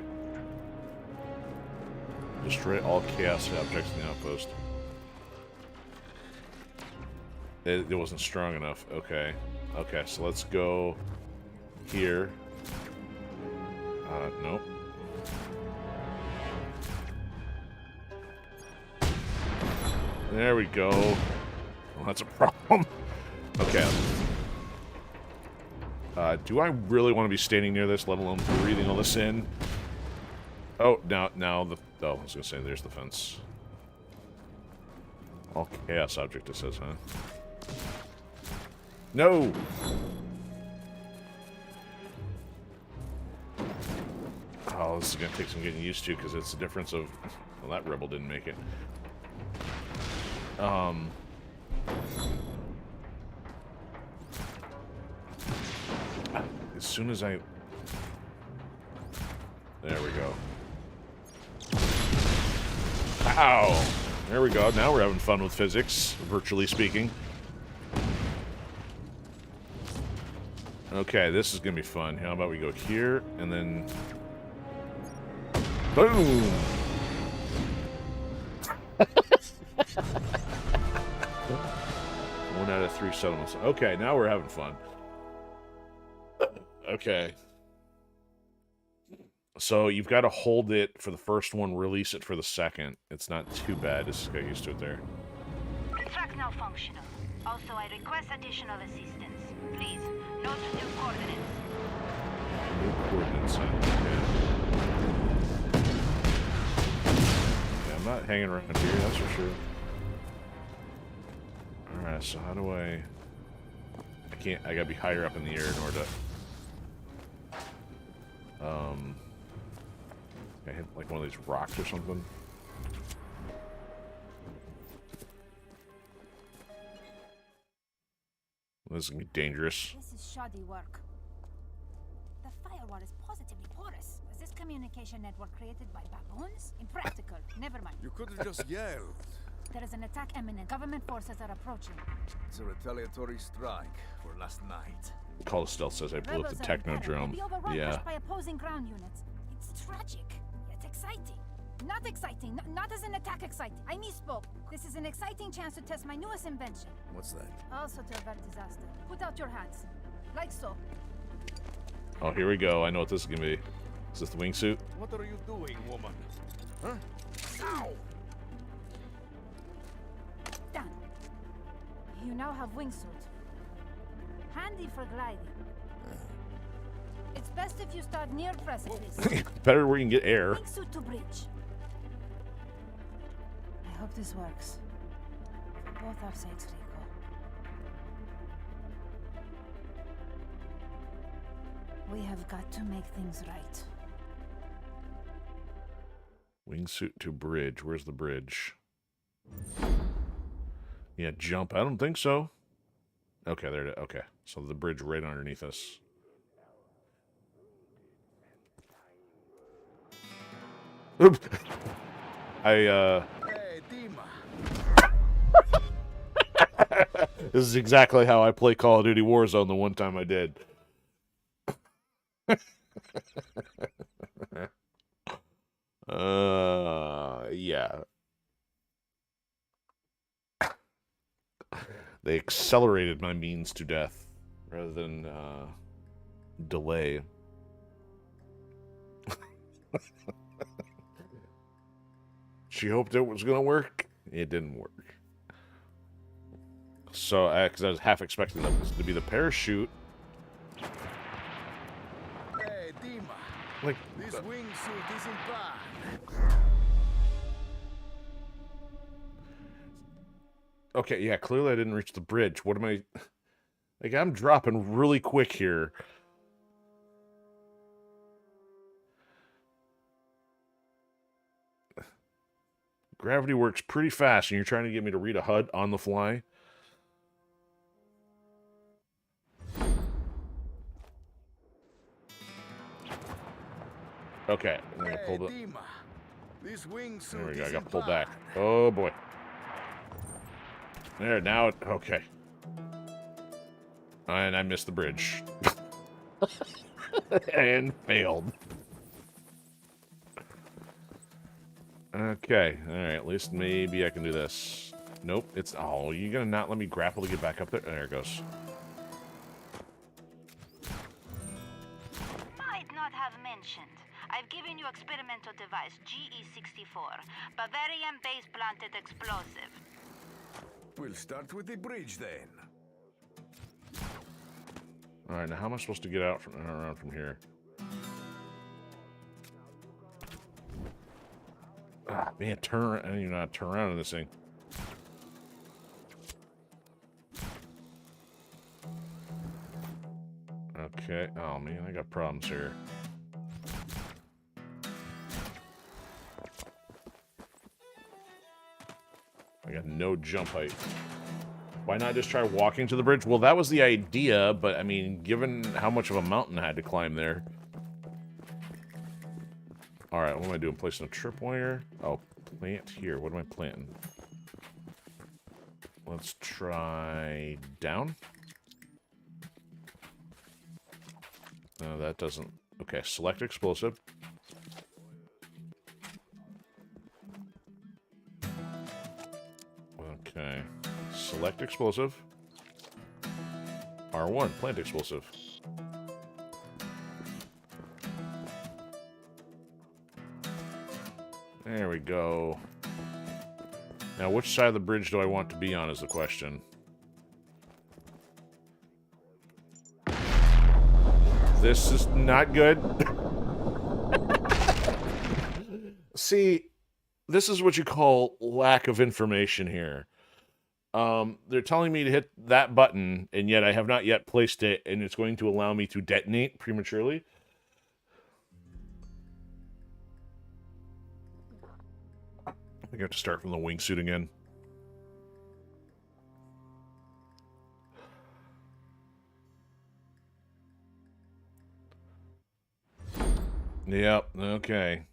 S1: Destroy all chaos objects in the outpost. It wasn't strong enough. Okay. Okay, so let's go here. Nope. There we go. Well, that's a problem. Okay. Do I really want to be standing near this, let alone breathing all this in? Oh, now the... Oh, I was going to say, there's the fence. All chaos object, it says, huh? No! Oh, this is going to take some getting used to, because it's the difference of... Well, that rebel didn't make it. As soon as I... There we go. Ow! There we go. Now we're having fun with physics, virtually speaking. Okay, this is gonna be fun. How about we go here, and then... Boom! 1 out of 3 settlements. Okay, now we're having fun. Okay. So you've got to hold it for the first one, release it for the second. It's not too bad. Just get used to it there.
S9: Track now functional. Also, I request additional assistance. Please, note new coordinates.
S1: New coordinates. Okay. Yeah, I'm not hanging around here, that's for sure. Alright, so how do I gotta be higher up in the air in order to... I hit like one of these rocks or something. This is gonna be dangerous.
S8: This is shoddy work. The firewall is positively porous. Was this communication network created by baboons? Impractical. Never mind.
S6: You could have just yelled.
S8: There is an attack imminent. Government forces are approaching.
S6: It's a retaliatory strike for last night.
S1: Call of Stealth says I blew up the Technodrome.
S8: Be overrun
S1: Yeah.
S8: by opposing ground units. It's tragic, yet exciting. Not exciting. Not as an attack exciting. I misspoke. This is an exciting chance to test my newest invention.
S6: What's that?
S8: Also to avert disaster. Put out your hands. Like so.
S1: Oh, here we go. I know what this is gonna be. Is this the wingsuit?
S6: What are you doing, woman? Huh? Ow!
S8: Done. You now have wingsuit. Handy for gliding. It's best if you start near precipice.
S1: Better where you can get air.
S8: Wingsuit to bridge. I hope this works. For both our sakes, Rico. We have got to make things right.
S1: Wingsuit to bridge. Where's the bridge? Yeah, jump. I don't think so. Okay, there it is. Okay, so the bridge right underneath us. Oops.
S6: Hey, Dima.
S1: This is exactly how I play Call of Duty Warzone the one time I did. Yeah. They accelerated my means to death rather than delay. She hoped it was going to work. It didn't work. So, because I was half expecting that to be the parachute.
S6: Hey, Dima.
S1: Like,
S6: This wingsuit isn't bad.
S1: okay, yeah, clearly I didn't reach the bridge. What am I... Like, I'm dropping really quick here. Gravity works pretty fast, and you're trying to get me to read a HUD on the fly? Okay, I'm gonna pull the...
S6: Dima. This wingsuit
S1: There we go, I
S6: isn't
S1: got pulled
S6: bad.
S1: back. Oh, boy. There, now it... Okay. And I missed the bridge. And failed. Okay, alright, at least maybe I can do this. Nope, it's... Oh, you gonna not let me grapple to get back up there? There it goes.
S9: Might not have mentioned. I've given you experimental device GE64, Bavarian base planted explosive.
S6: We'll start with the bridge then.
S1: Alright, now how am I supposed to get out from around from here? Ah, man, turn around. I don't even know how to turn around in this thing. Okay. Oh, man, I got problems here. I got no jump height. Why not just try walking to the bridge? Well, that was the idea, but, I mean, given how much of a mountain I had to climb there... Alright, what am I doing? Placing a tripwire? Oh, plant here. What am I planting? Let's try down. No, that doesn't... Okay, select explosive. Okay. Select explosive. R1, plant explosive. There we go. Now, which side of the bridge do I want to be on is the question. This is not good. See, this is what you call lack of information here. They're telling me to hit that button, and yet I have not yet placed it, and it's going to allow me to detonate prematurely. I think I have to start from the wingsuit again. Yep, okay.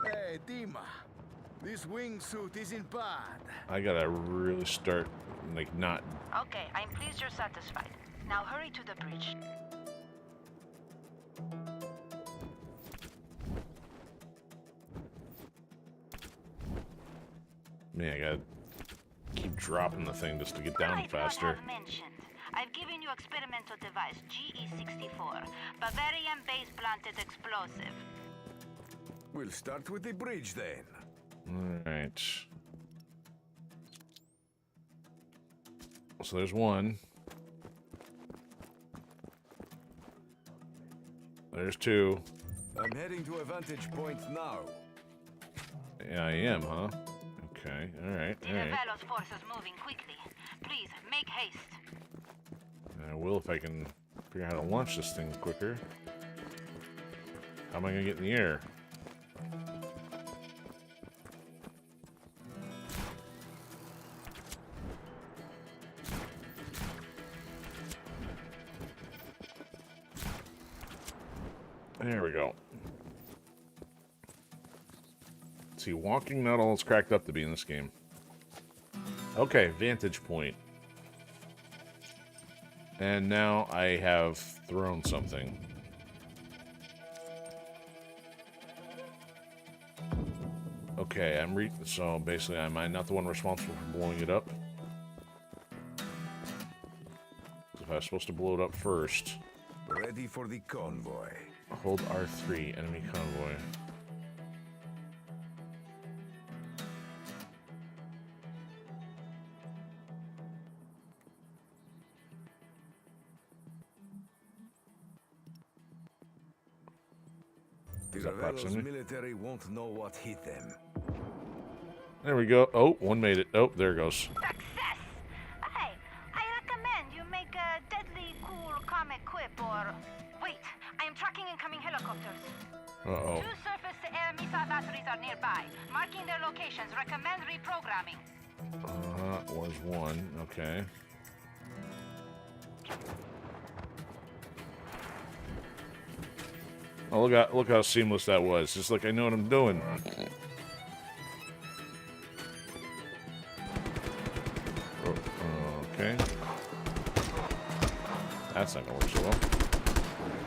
S6: Hey, Dima. This wingsuit isn't bad.
S1: I gotta really start, like, not...
S9: Okay, I'm pleased you're satisfied. Now hurry to the bridge.
S1: Man, I gotta keep dropping the thing just to get down
S9: Might
S1: faster.
S9: not have mentioned. I've given you experimental device GE64, Bavarian base-planted explosive.
S6: We'll start with the bridge then.
S1: Alright. So there's one. There's two.
S6: I'm heading to a vantage point now.
S1: Yeah, I am, huh? Okay, alright, alright.
S9: Ravello's forces moving quickly. Please, make haste.
S1: I will if I can figure out how to launch this thing quicker. How am I gonna get in the air? There we go. See, walking not all it's cracked up to be in this game. Okay, vantage point. And now I have thrown something. Okay, so basically, am I not the one responsible for blowing it up? If I was supposed to blow it up first.
S6: Ready for the convoy.
S1: Hold R3, enemy convoy.
S6: The Ravello's military won't know what hit them.
S1: There we go. Oh, one made it. Oh, there it goes.
S9: Success! Hey, I recommend you make a deadly cool comic quip or... Wait, I am tracking incoming helicopters.
S1: Uh-oh.
S9: 2 surface-to-air missile batteries are nearby. Marking their locations. Recommend reprogramming.
S1: Was one. Okay. Oh, look how seamless that was. Just like I know what I'm doing. Okay. That's not gonna work so well.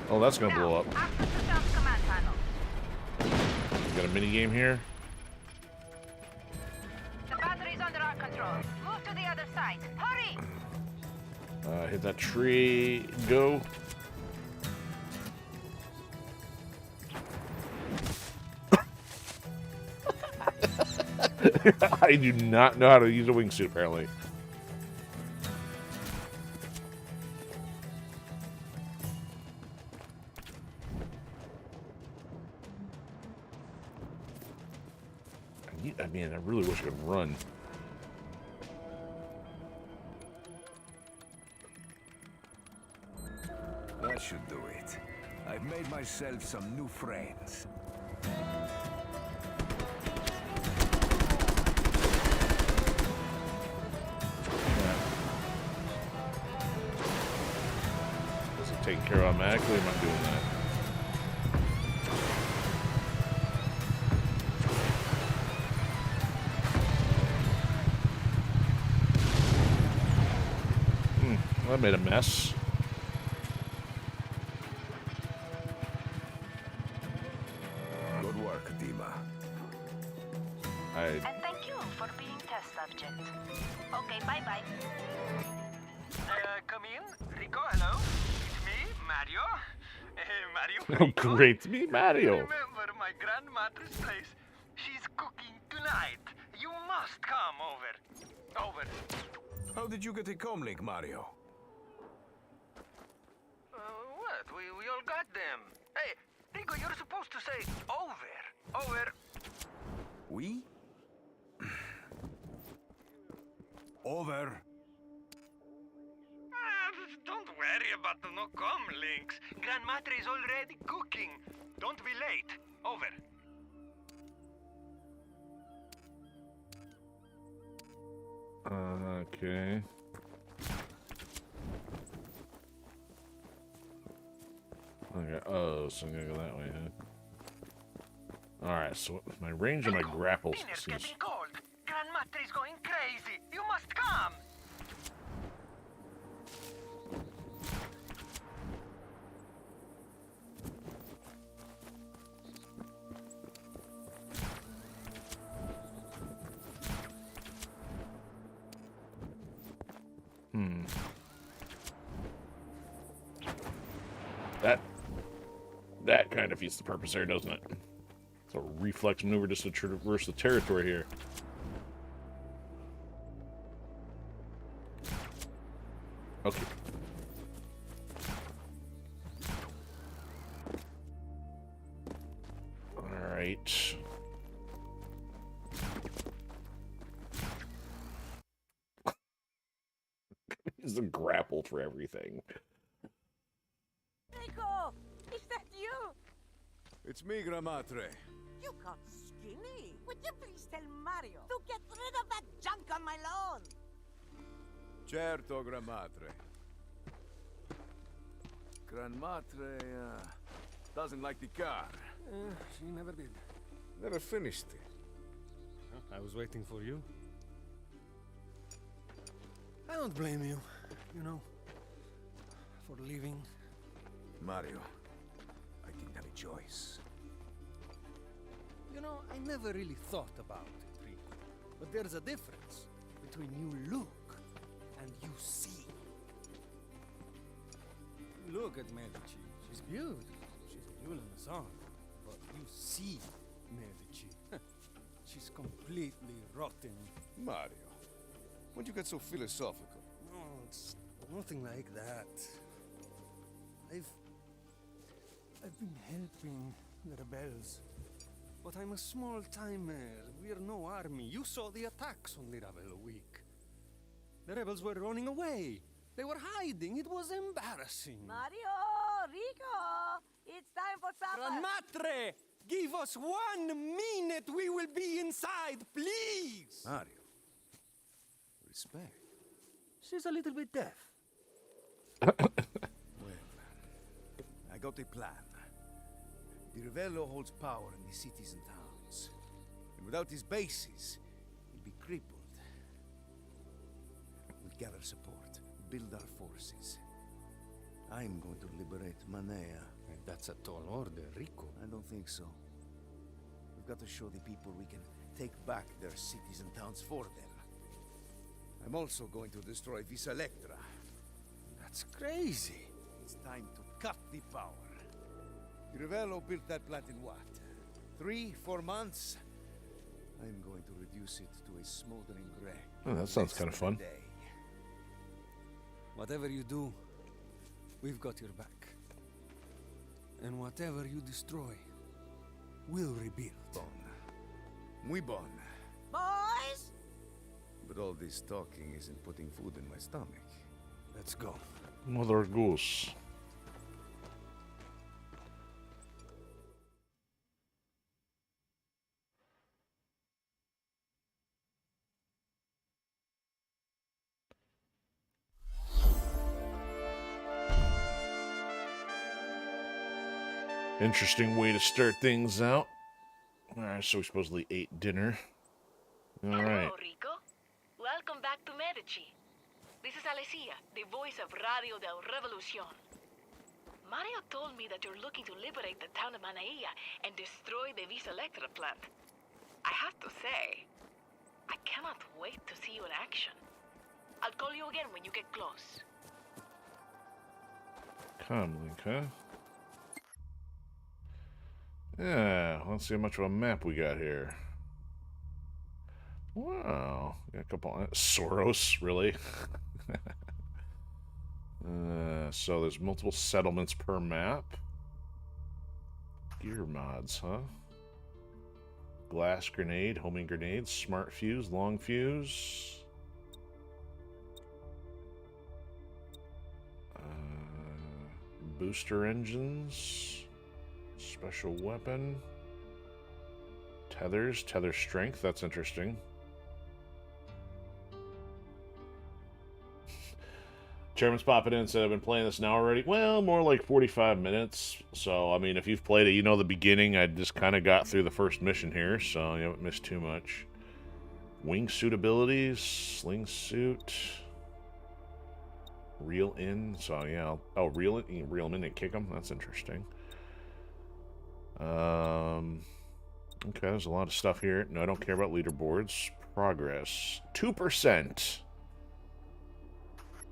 S1: Oh, that's gonna blow up.
S9: Access to self-command panel.
S1: We got a mini game here.
S9: The battery's under our control. Move to the other side. Hurry!
S1: Hit that tree. Go. I do not know how to use a wingsuit, apparently. I mean, I really wish I could run.
S6: That should do it. I've made myself some new friends.
S1: Is it taken care of automatically, or am I doing that? Well, that made a mess.
S6: Good work, Dima.
S9: And thank you for being test subject. Okay, bye-bye.
S4: Come in. Rico, hello. It's me, Mario. Mario.
S1: Oh, great to meet Mario.
S4: Remember my grandmother's place? She's cooking tonight. You must come over. Over.
S6: How did you get a comlink, Mario?
S4: What? We all got them. Hey, Rico, you're supposed to say over. Over.
S6: We? Over.
S4: Don't worry about the no-com links. Grandmother is already cooking. Don't be late. Over.
S1: Okay. Okay. Oh, so I'm gonna go that way, huh? Alright, so my range of my grapples
S4: Dinner's
S1: seems...
S4: getting cold. Grandmother is going crazy. You must come.
S1: That kind of defeats the purpose there, doesn't it? It's a reflex maneuver just to traverse the territory here. Okay. Alright. Use a grapple for everything.
S10: Rico! Is that you?
S6: It's me, Gramatre.
S10: You got skinny. Would you please tell Mario to get rid of that junk on my lawn?
S6: Certo, Gramatre. Granmatre doesn't like the car.
S7: She never did.
S6: Never finished it.
S7: I was waiting for you. I don't blame you, you know, for leaving.
S6: Mario, I didn't have a choice.
S7: You know, I never really thought about it, Rico. But there's a difference between you look and you see. Look at Medici. She's beautiful. She's a jewel in the sun. But you see Medici. She's completely rotten.
S6: Mario, why'd you get so philosophical?
S7: No, it's nothing like that. I've been helping the rebels. But I'm a small timer. We're no army. You saw the attacks on the Ravello week. The rebels were running away. They were hiding. It was embarrassing.
S10: Mario! Rico! It's time for supper!
S7: Granmatre! Give us 1 minute. We will be inside, please!
S6: Mario, respect.
S7: She's a little bit deaf.
S6: Well, I got a plan. The Ravello holds power in the cities and towns. And without his bases, he'll be crippled. We'll gather support, build our forces. I'm going to liberate Manea.
S7: That's a tall order, Rico.
S6: I don't think so. We've got to show the people we can take back their cities and towns for them. I'm also going to destroy Vis Electra.
S7: That's crazy.
S6: It's time to cut the power. The Ravello built that plant in what? 3-4 months? I'm going to reduce it to a smoldering wreck.
S1: Oh, that sounds kind of fun.
S6: Day.
S7: Whatever you do, we've got your back. And whatever you destroy, we'll rebuild.
S6: Bon. Muy bon.
S10: Boys!
S6: But all this talking isn't putting food in my stomach.
S7: Let's go.
S1: Mother Goose. Interesting way to start things out. Alright, so we supposedly ate dinner. Alright.
S2: Hello, Rico. Welcome back to Medici. This is Alessia, the voice of Radio del Revolucion. Mario told me that you're looking to liberate the town of Manea and destroy the Vis Electra plant. I have to say, I cannot wait to see you in action. I'll call you again when you get close.
S1: Comlink, huh? Yeah, let's see how much of a map we got here. Wow, got a couple. Soros, really? So there's multiple settlements per map. Gear mods, huh? Glass grenade, homing grenade, smart fuse, long fuse. Booster engines. Special weapon. Tethers, tether strength, that's interesting. Chairman's popping in and said, I've been playing this now already. Well, more like 45 minutes. So, I mean, if you've played it, you know the beginning. I just kind of got through the first mission here, so you haven't missed too much. Wingsuit abilities, sling suit. Reel in, so yeah. Reel it, you can reel them in and kick them. That's interesting. Okay, there's a lot of stuff here. No, I don't care about leaderboards. Progress. 2%.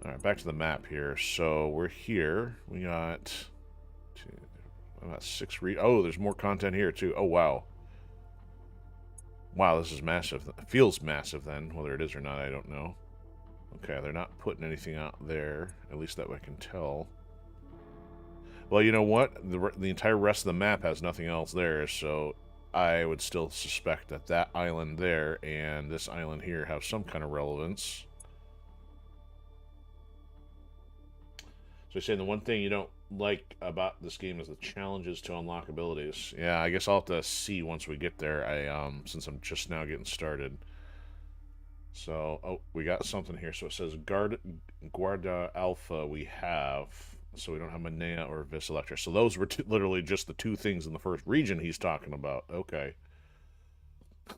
S1: Alright, back to the map here. So, we're here. We got... About 6 read. Oh, there's more content here too. Oh wow. Wow, this is massive. It feels massive then. Whether it is or not, I don't know. Okay, they're not putting anything out there. At least that I can tell. Well, you know what? The entire rest of the map has nothing else there, so I would still suspect that that island there and this island here have some kind of relevance. So I say the one thing you don't like about this game is the challenges to unlock abilities. Yeah, I guess I'll have to see once we get there. Since I'm just now getting started. So, oh, we got something here. So it says Guarda Alpha we have. So we don't have Manea or Vis Electra. So those were literally just the 2 things in the first region he's talking about. Okay.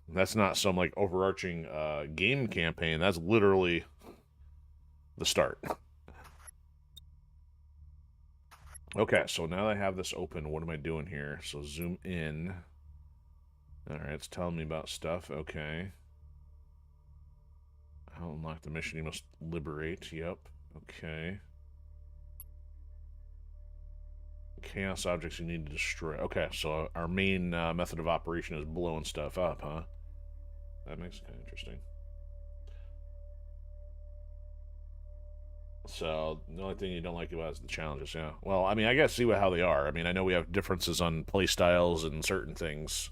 S1: That's not some, like, overarching game campaign. That's literally the start. Okay, so now that I have this open, what am I doing here? So zoom in. Alright, it's telling me about stuff. Okay. I'll unlock the mission. You must liberate. Yep. Okay. Chaos objects you need to destroy. Okay, so our main method of operation is blowing stuff up, huh? That makes it kind of interesting. So, the only thing you don't like about it is the challenges, yeah. Well, I mean, I gotta see how they are. I mean, I know we have differences on play styles and certain things.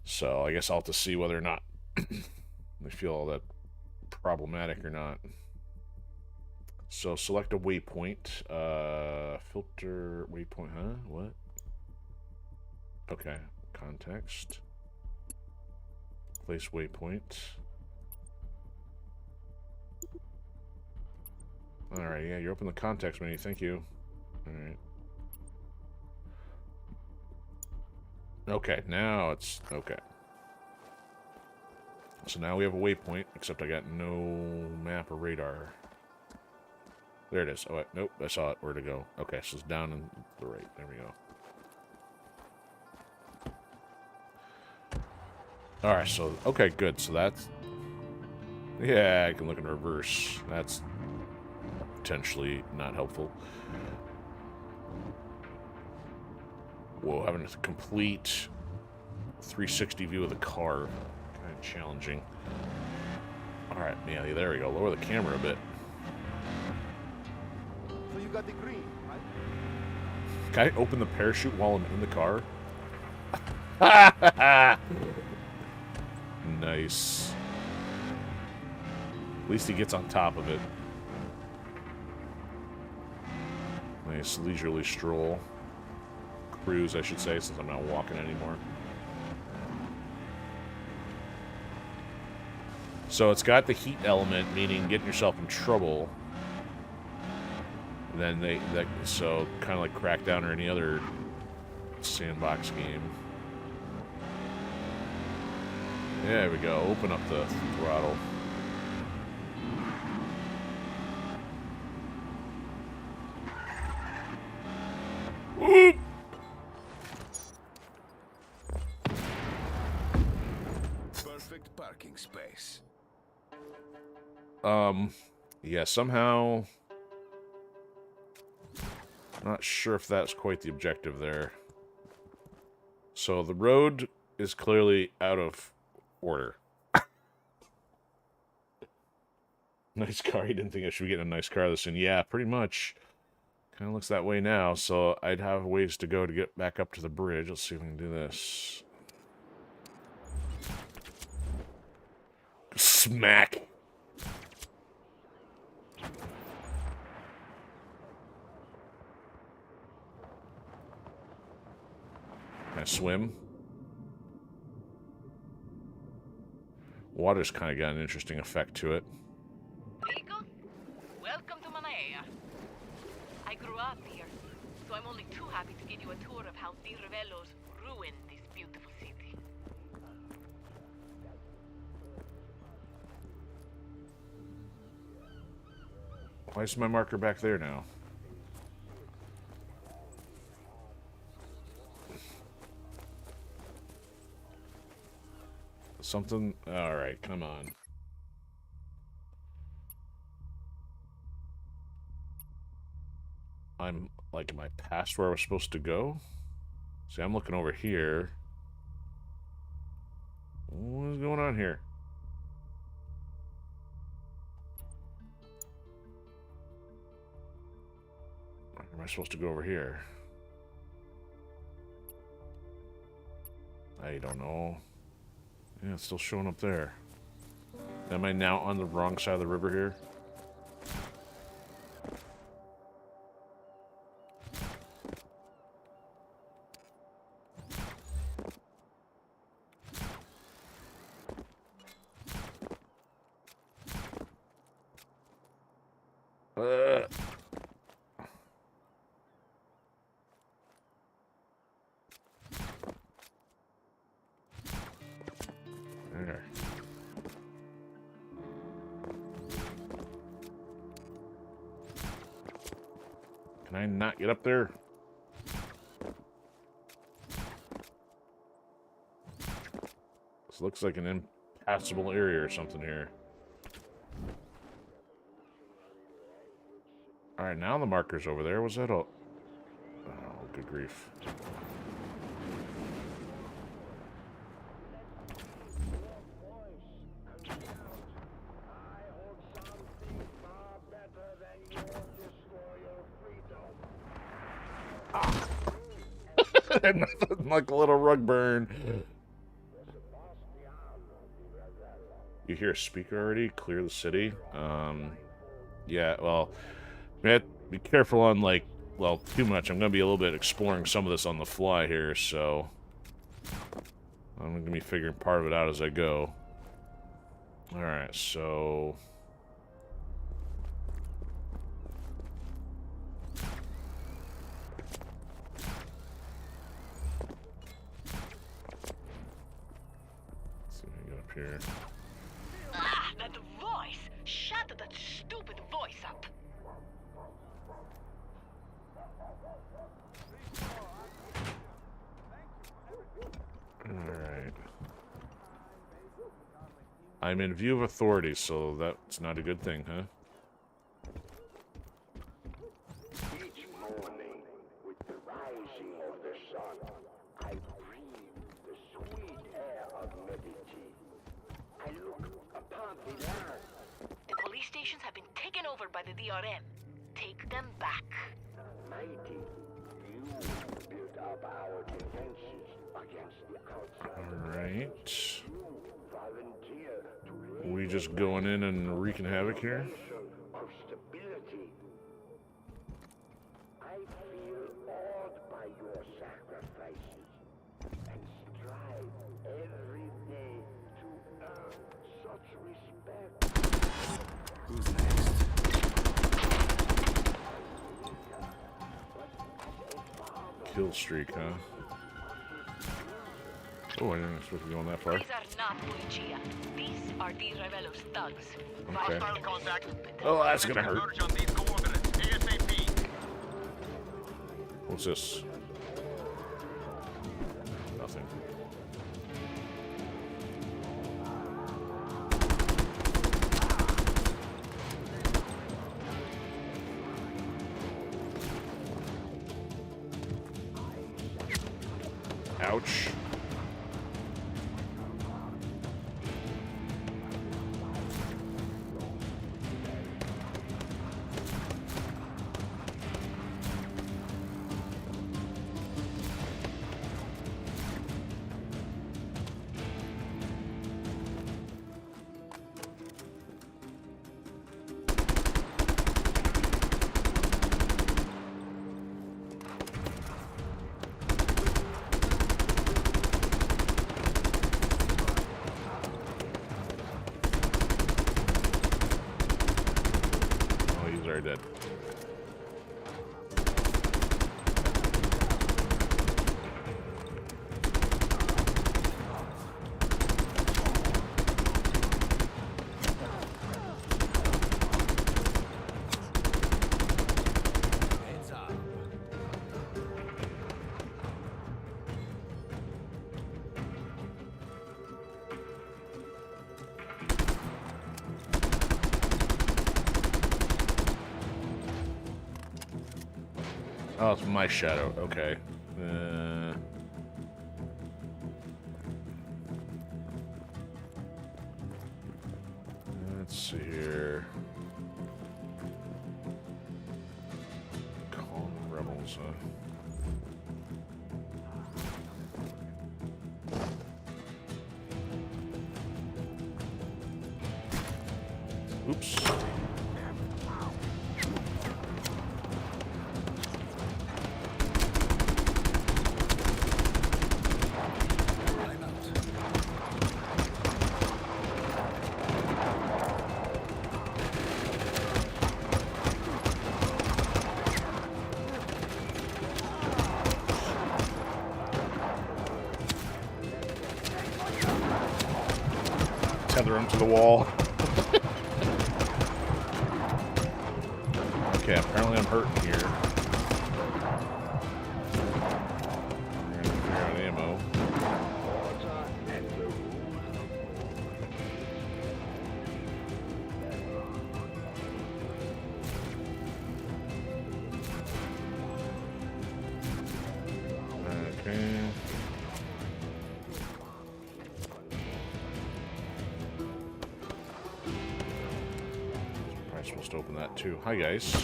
S1: So, I guess I'll have to see whether or not they feel all that problematic or not. So select a waypoint. Filter waypoint, huh? What? Okay. Context. Place waypoint. Alright, yeah, you open the context menu, thank you. Alright. Okay, now it's okay. So now we have a waypoint, except I got no map or radar. There it is. Oh, wait, nope, I saw it. Where to go? Okay, so it's down and the right. There we go. Alright, so, okay, good. So that's... Yeah, I can look in reverse. That's potentially not helpful. Whoa, having a complete 360 view of the car. Kind of challenging. Alright, yeah, there we go. Lower the camera a bit.
S6: So you got the green, right?
S1: Can I open the parachute while I'm in the car? Nice. At least he gets on top of it. Nice leisurely stroll. Cruise, I should say, since I'm not walking anymore. So it's got the heat element, meaning getting yourself in trouble. And then so kind of like Crackdown or any other sandbox game. There we go. Open up the throttle. Whoop!
S6: Perfect parking space.
S1: Yeah, somehow... Not sure if that's quite the objective there. So the road is clearly out of order. Nice car. You didn't think I should be getting a nice car this soon. Yeah, pretty much. Kind of looks that way now, so I'd have ways to go to get back up to the bridge. Let's see if we can do this. Smack! Can I swim? Water's kind of got an interesting effect to it.
S11: Rico, welcome to Manea. I grew up here, so I'm only too happy to give you a tour of how the Revelos ruined this beautiful city.
S1: Why is my marker back there now? Something... Alright, come on. I'm like, am I past where I was supposed to go? See, I'm looking over here. What is going on here? Am I supposed to go over here? I don't know. Yeah, it's still showing up there. Am I now on the wrong side of the river here? There. Can I not get up there? This looks like an impassable area or something here. Alright, now the marker's over there. Was that all? Oh, good grief. Nothing like a little rug burn. You hear a speaker already? Clear the city? Yeah, well, be careful on, like, well, too much. I'm going to be a little bit exploring some of this on the fly here, so I'm going to be figuring part of it out as I go. Alright, so... here.
S11: Ah, that voice! Shut that stupid voice up!
S1: Alright. I'm in view of authority, so that's not a good thing, huh?
S3: Each morning, with the rising of the sun, I breathe the sweet air of Medici. I look upon the land.
S11: The police stations have been taken over by the DRM. Take them back.
S3: Mighty, you built up our defenses against the outside.
S1: Alright.
S3: You volunteer to
S1: We just going in and wreaking havoc here?
S3: of stability. I feel awed by your sacrifices and strive every day to earn such respect.
S6: Who's next?
S1: Kill streak, huh? Oh, I didn't expect to be going that far.
S11: These are not Policia. These are the Revelos thugs.
S1: Okay.
S11: Hostile contact.
S1: Oh, that's gonna hurt.
S4: Converge on these coordinates ASAP.
S1: What's this? Nothing. Ouch. Oh, it's my shadow. Okay. Let's see here. Calm rebels, huh? Oops. Tether him to the wall. Okay, apparently I'm hurting here. We're gonna figure out ammo. Okay. Probably supposed to open that too. Hi, guys.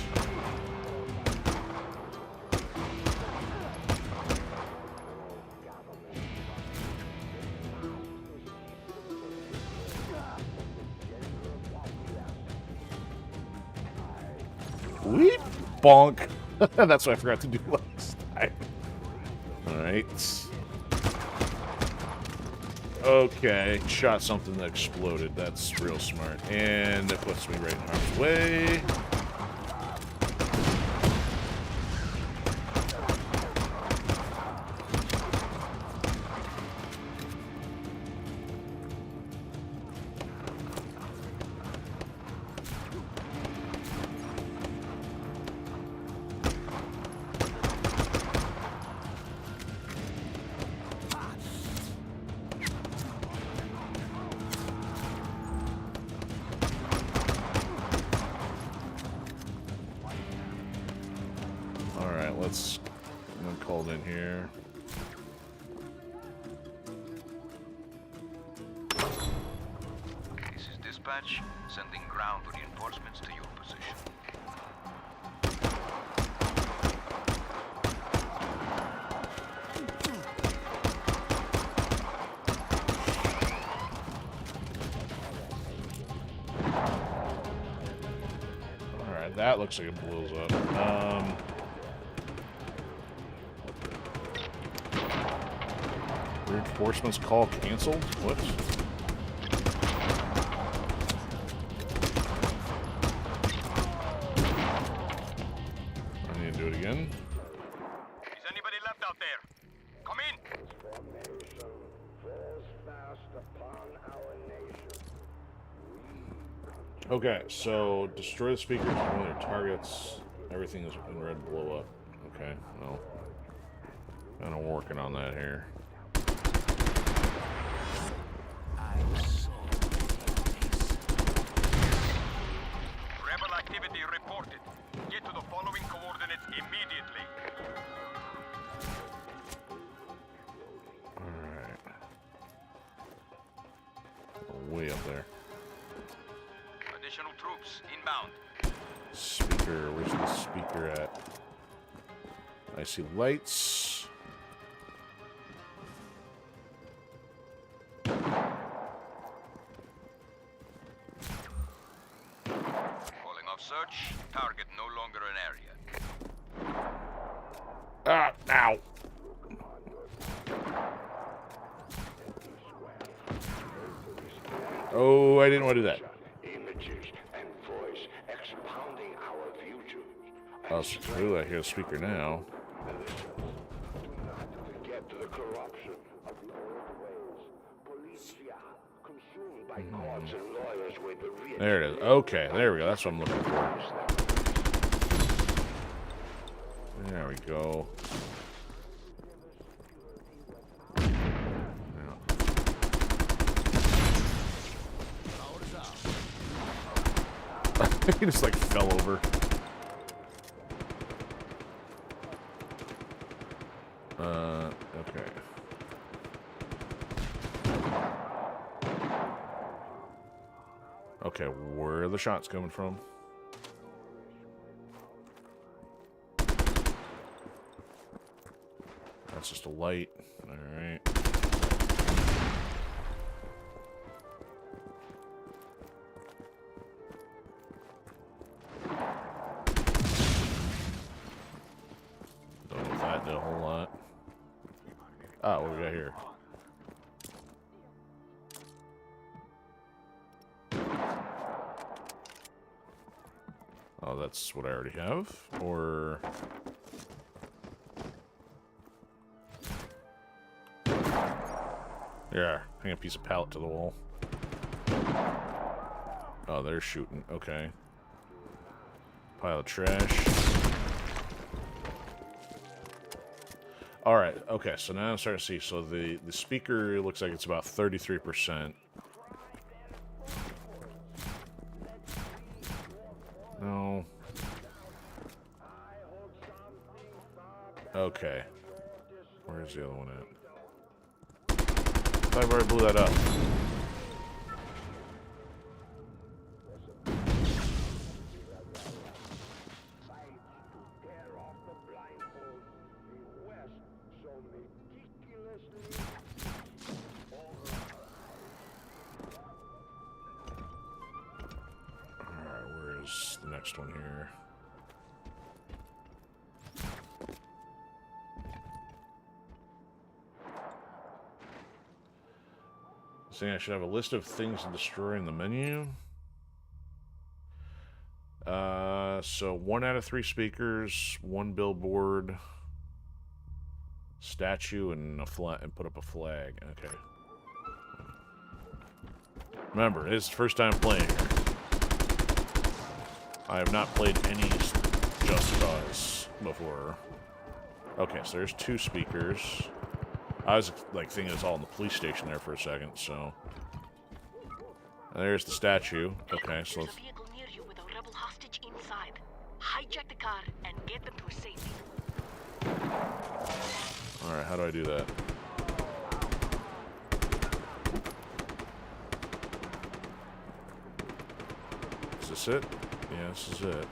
S1: Weep! Bonk! That's what I forgot to do last time. Alright. Okay, shot something that exploded. That's real smart. And it puts me right in harm's way. Let's I'm called in here.
S12: This is dispatch, sending ground reinforcements to your position.
S1: Alright, that looks like it blows up. Reinforcements call canceled? What? I need to do it again.
S12: Is anybody left out there? Come in!
S1: Okay, so destroy the speakers, one of their targets. Everything is in red, blow up. Okay, well, kind of working on that here.
S12: Rebel activity reported. Get to the following coordinates immediately.
S1: Alright. Way up there.
S12: Additional troops inbound.
S1: Speaker, where's the speaker at? I see lights.
S12: Calling off search. Target no longer an area.
S1: Ah, ow. Oh, I didn't want to do that. Oh, screw, I hear the speaker now. There it is. Okay, there we go. That's what I'm looking for. There we go. He just like fell over. Okay. Okay, where are the shots coming from? That's just a light. Alright. Don't know if that did a whole lot. Ah, what do we got here? Oh, that's what I already have? Or... yeah, hang a piece of pallet to the wall. Oh, they're shooting. Okay. Pile of trash. Alright, okay, so now I'm starting to see. So the speaker looks like it's about 33%. No. Okay. Where's the other one at? I've already blew that up. Alright, where's the next one here? Saying I should have a list of things to destroy in the menu. So 1 out of 3 speakers, 1 billboard, statue, and a flag, and put up a flag. Okay. Remember, it's the first time playing. I have not played any Just Cause before. Okay, so there's 2 speakers. I was like thinking it's all in the police station there for a second, so. And there's the statue. Okay, so
S11: there's a vehicle near you with a rebel hostage inside. Hijack the car and get them to safety.
S1: Alright, how do I do that? Is this it? Yeah, this is it.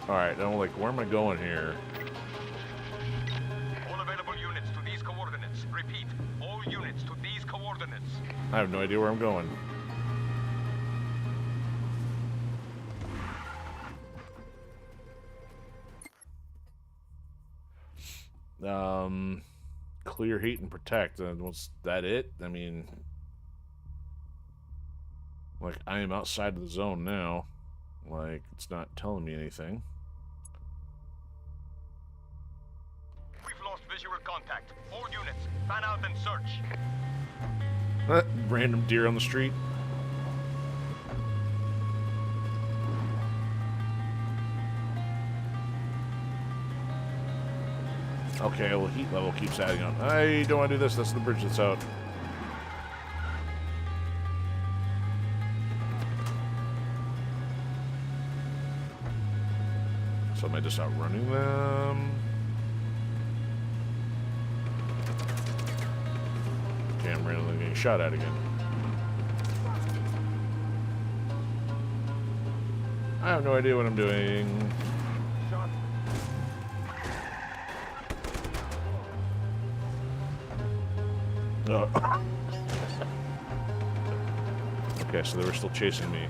S1: Alright, now like, where am I going here?
S12: All available units to these coordinates. Repeat, all units to these coordinates.
S1: I have no idea where I'm going. Clear, heat, and protect. Was that it? I mean, like, I am outside of the zone now. Like, it's not telling me anything.
S12: We've lost visual contact. All units, fan out and search.
S1: Random deer on the street. Okay, well, heat level keeps adding on. I don't want to do this. That's the bridge that's out. So am I just outrunning them? Okay, I'm randomly getting shot at again. I have no idea what I'm doing. No. Okay, so they were still chasing me.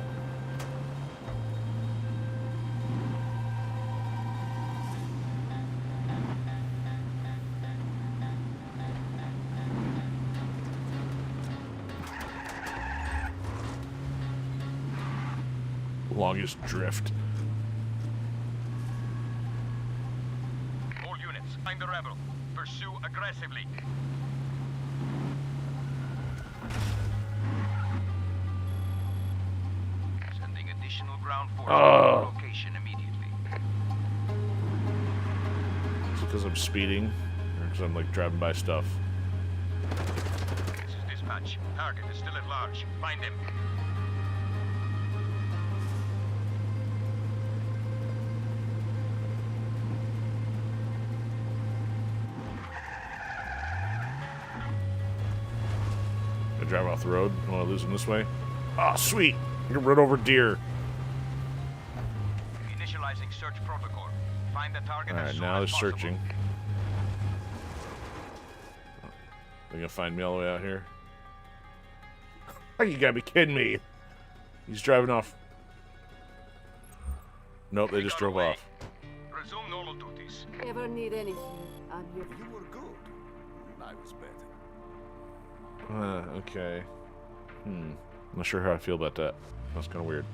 S1: Longest drift.
S12: All units, find the rebel. Pursue aggressively. Sending additional ground forces to location immediately.
S1: because I'm speeding, or because I'm like driving by stuff.
S12: This is dispatch. Target is still at large. Find him.
S1: I drive off the road. I want to lose him this way. Oh, sweet! I can run over deer.
S12: Initializing search protocol. Find the target
S1: Alright,
S12: as soon
S1: now they're
S12: as possible.
S1: searching. They're gonna find me all the way out here. You gotta be kidding me! He's driving off. Nope, they just drove off.
S12: Resume normal duties.
S10: Ever need anything? I'm here.
S6: You were good. I was better.
S1: Okay. I'm not sure how I feel about that. That's kind of weird.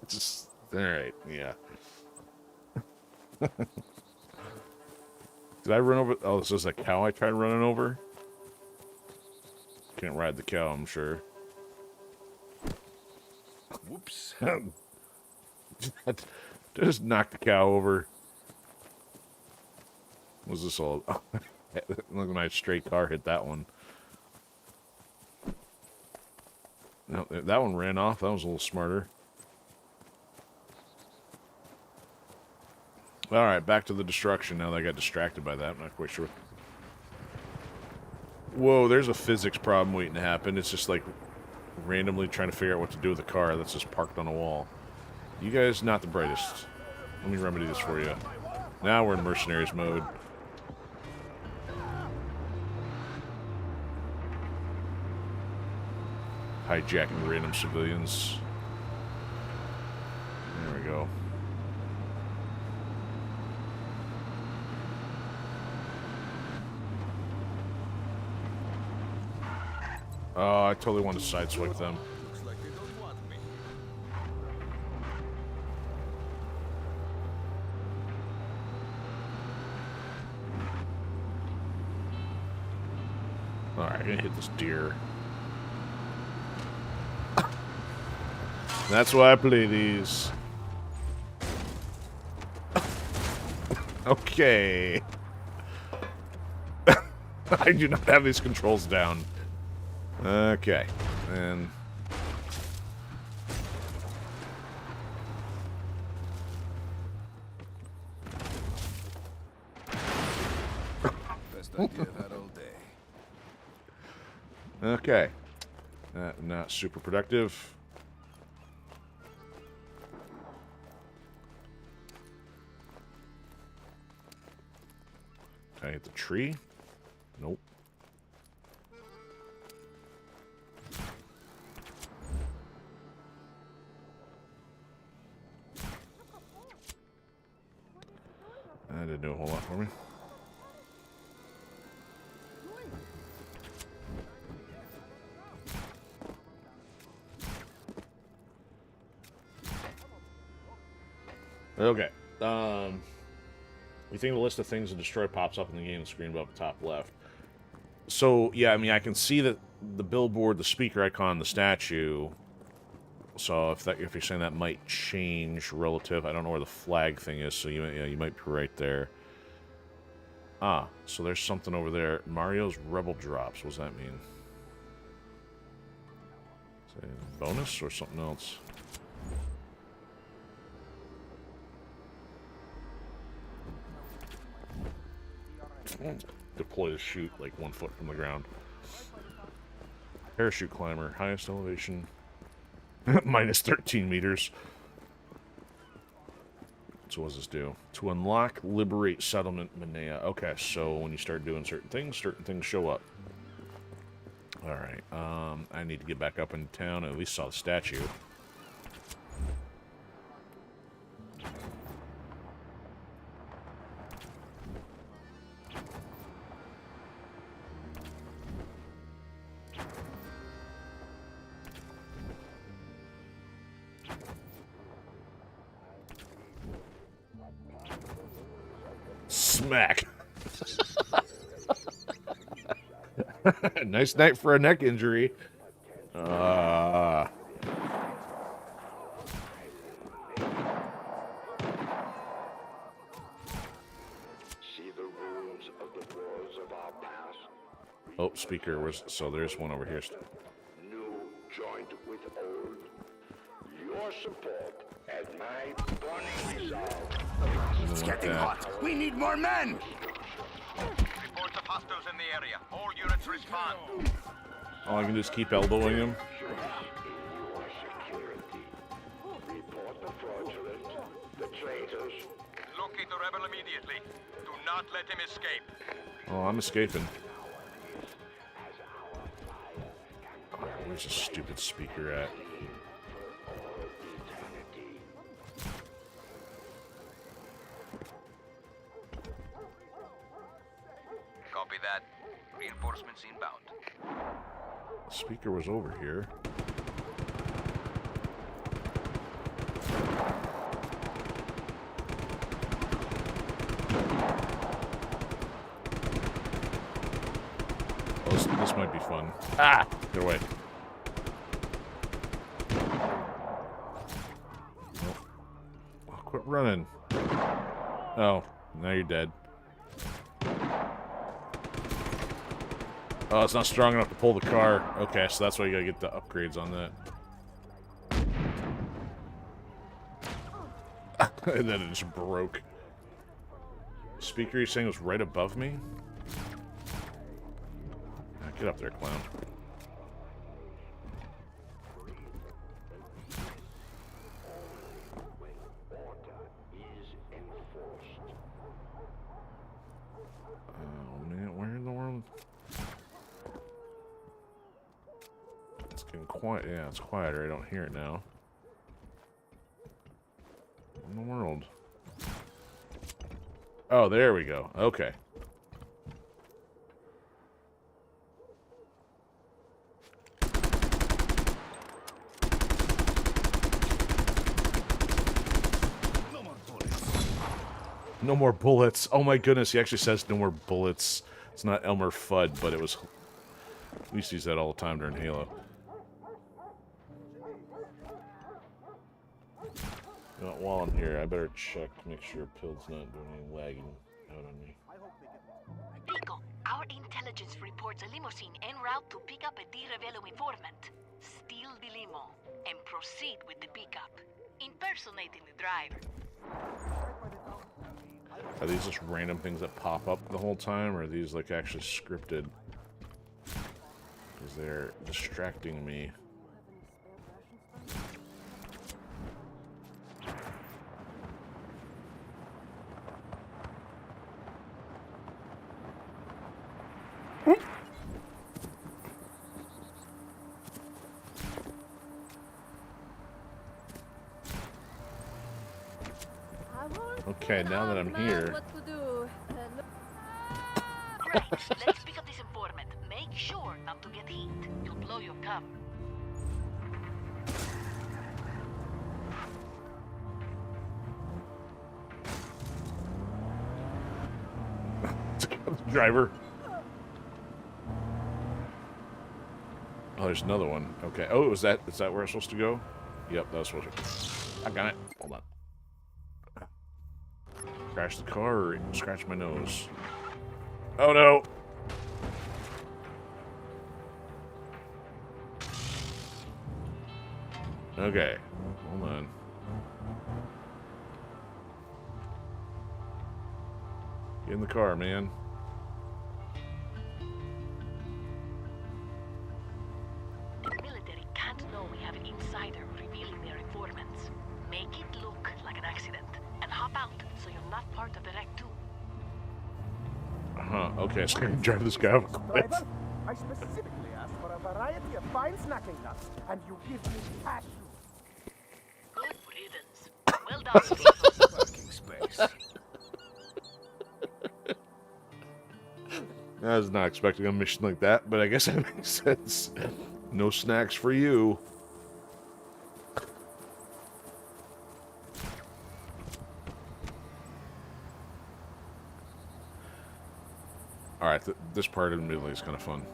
S1: Just, all right, yeah. Did I run over? Oh, this is a cow I tried running over? Can't ride the cow, I'm sure.
S6: Whoops.
S1: Just knocked the cow over. What was this all? Oh, look at my straight car hit that one. No, that one ran off. That was a little smarter. Alright, back to the destruction now that I got distracted by that. I'm not quite sure. Whoa, there's a physics problem waiting to happen. It's just like randomly trying to figure out what to do with the car that's just parked on a wall. You guys, not the brightest. Let me remedy this for you. Now we're in mercenaries mode. Hijacking random civilians. There we go. Oh, I totally want to sideswipe them.
S6: Looks like they don't want me.
S1: Alright, I'm gonna hit this deer. That's why I play these. Okay. I do not have these controls down. Okay. And
S6: Best idea I've had all day.
S1: okay. Not super productive. Can I hit the tree? Nope. That didn't do a whole lot for me. Okay. You think the list of things to destroy pops up in the game screen above the top left. So, yeah, I mean, I can see that the billboard, the speaker icon, the statue. So if you're saying that might change relative, I don't know where the flag thing is, so you might be right there. Ah, so there's something over there. Mario's Rebel Drops. What does that mean? Is that a bonus or something else? Deploy the chute like 1 foot from the ground. Parachute climber, highest elevation, minus 13 meters. So what does this do? To unlock, liberate settlement Manea. Okay, so when you start doing certain things show up. Alright, I need to get back up in town. I at least saw the statue. Smack. Nice night for a neck injury.
S3: See the ruins of the wars of our past.
S1: Oh, speaker was so there's one over here.
S3: New joined with old. Your support and my burning resolve.
S1: It's getting hot.
S6: We need more men!
S12: Reports of hostiles in the area. All units respond.
S1: Oh, I can just keep elbowing him.
S3: Report the fraudulent, the traitors.
S12: Locate the rebel immediately. Do not let him escape.
S1: Oh, I'm escaping. Oh, where's the stupid speaker at?
S12: Copy that. Reinforcements inbound.
S1: The speaker was over here. Oh, this might be fun. Ah! Get away. Nope. Oh, quit running. Oh, now you're dead. Oh, it's not strong enough to pull the car. Okay, so that's why you gotta get the upgrades on that. And then it just broke. The speaker you're saying was right above me? Ah, get up there, clown. Oh man, where in the world? It's getting quiet. Yeah, it's quieter. I don't hear it now. What in the world? Oh, there we go. Okay. No more bullets. Oh my goodness, he actually says no more bullets. It's not Elmer Fudd, but it was... We used to use that all the time during Halo. You know, while I'm here, I better check to make sure Pill's not doing any lagging out on me.
S11: Rico, our intelligence reports a limousine en route to pick up a DeRavello informant. Steal the limo and proceed with the pickup, impersonating the driver.
S1: Are these just random things that pop up the whole time, or are these like actually scripted? Because they're distracting me. Okay, now that I'm here.
S11: Great, let's pick up this informant. Make sure not to get hit. You'll blow your cover.
S1: Driver. Oh, there's another one. Okay. Oh, is that where I'm supposed to go? Yep, that was supposed to. I got it. Hold on. Crash the car or scratch my nose? Oh no! Okay, hold on. Get in the car, man.
S11: The military can't know we have an insider revealing their informants. Make it look like an accident and hop out so you're not part of the wreck too.
S1: Okay, so I'm gonna drive this guy off a cliff.
S13: Driver, I specifically asked for a variety of fine snacking nuts, and you give me cashews.
S11: Good riddance. Well done,
S6: Parking space.
S1: I was not expecting a mission like that, but I guess that makes sense. No snacks for you. Alright, this part admittedly is kind of fun.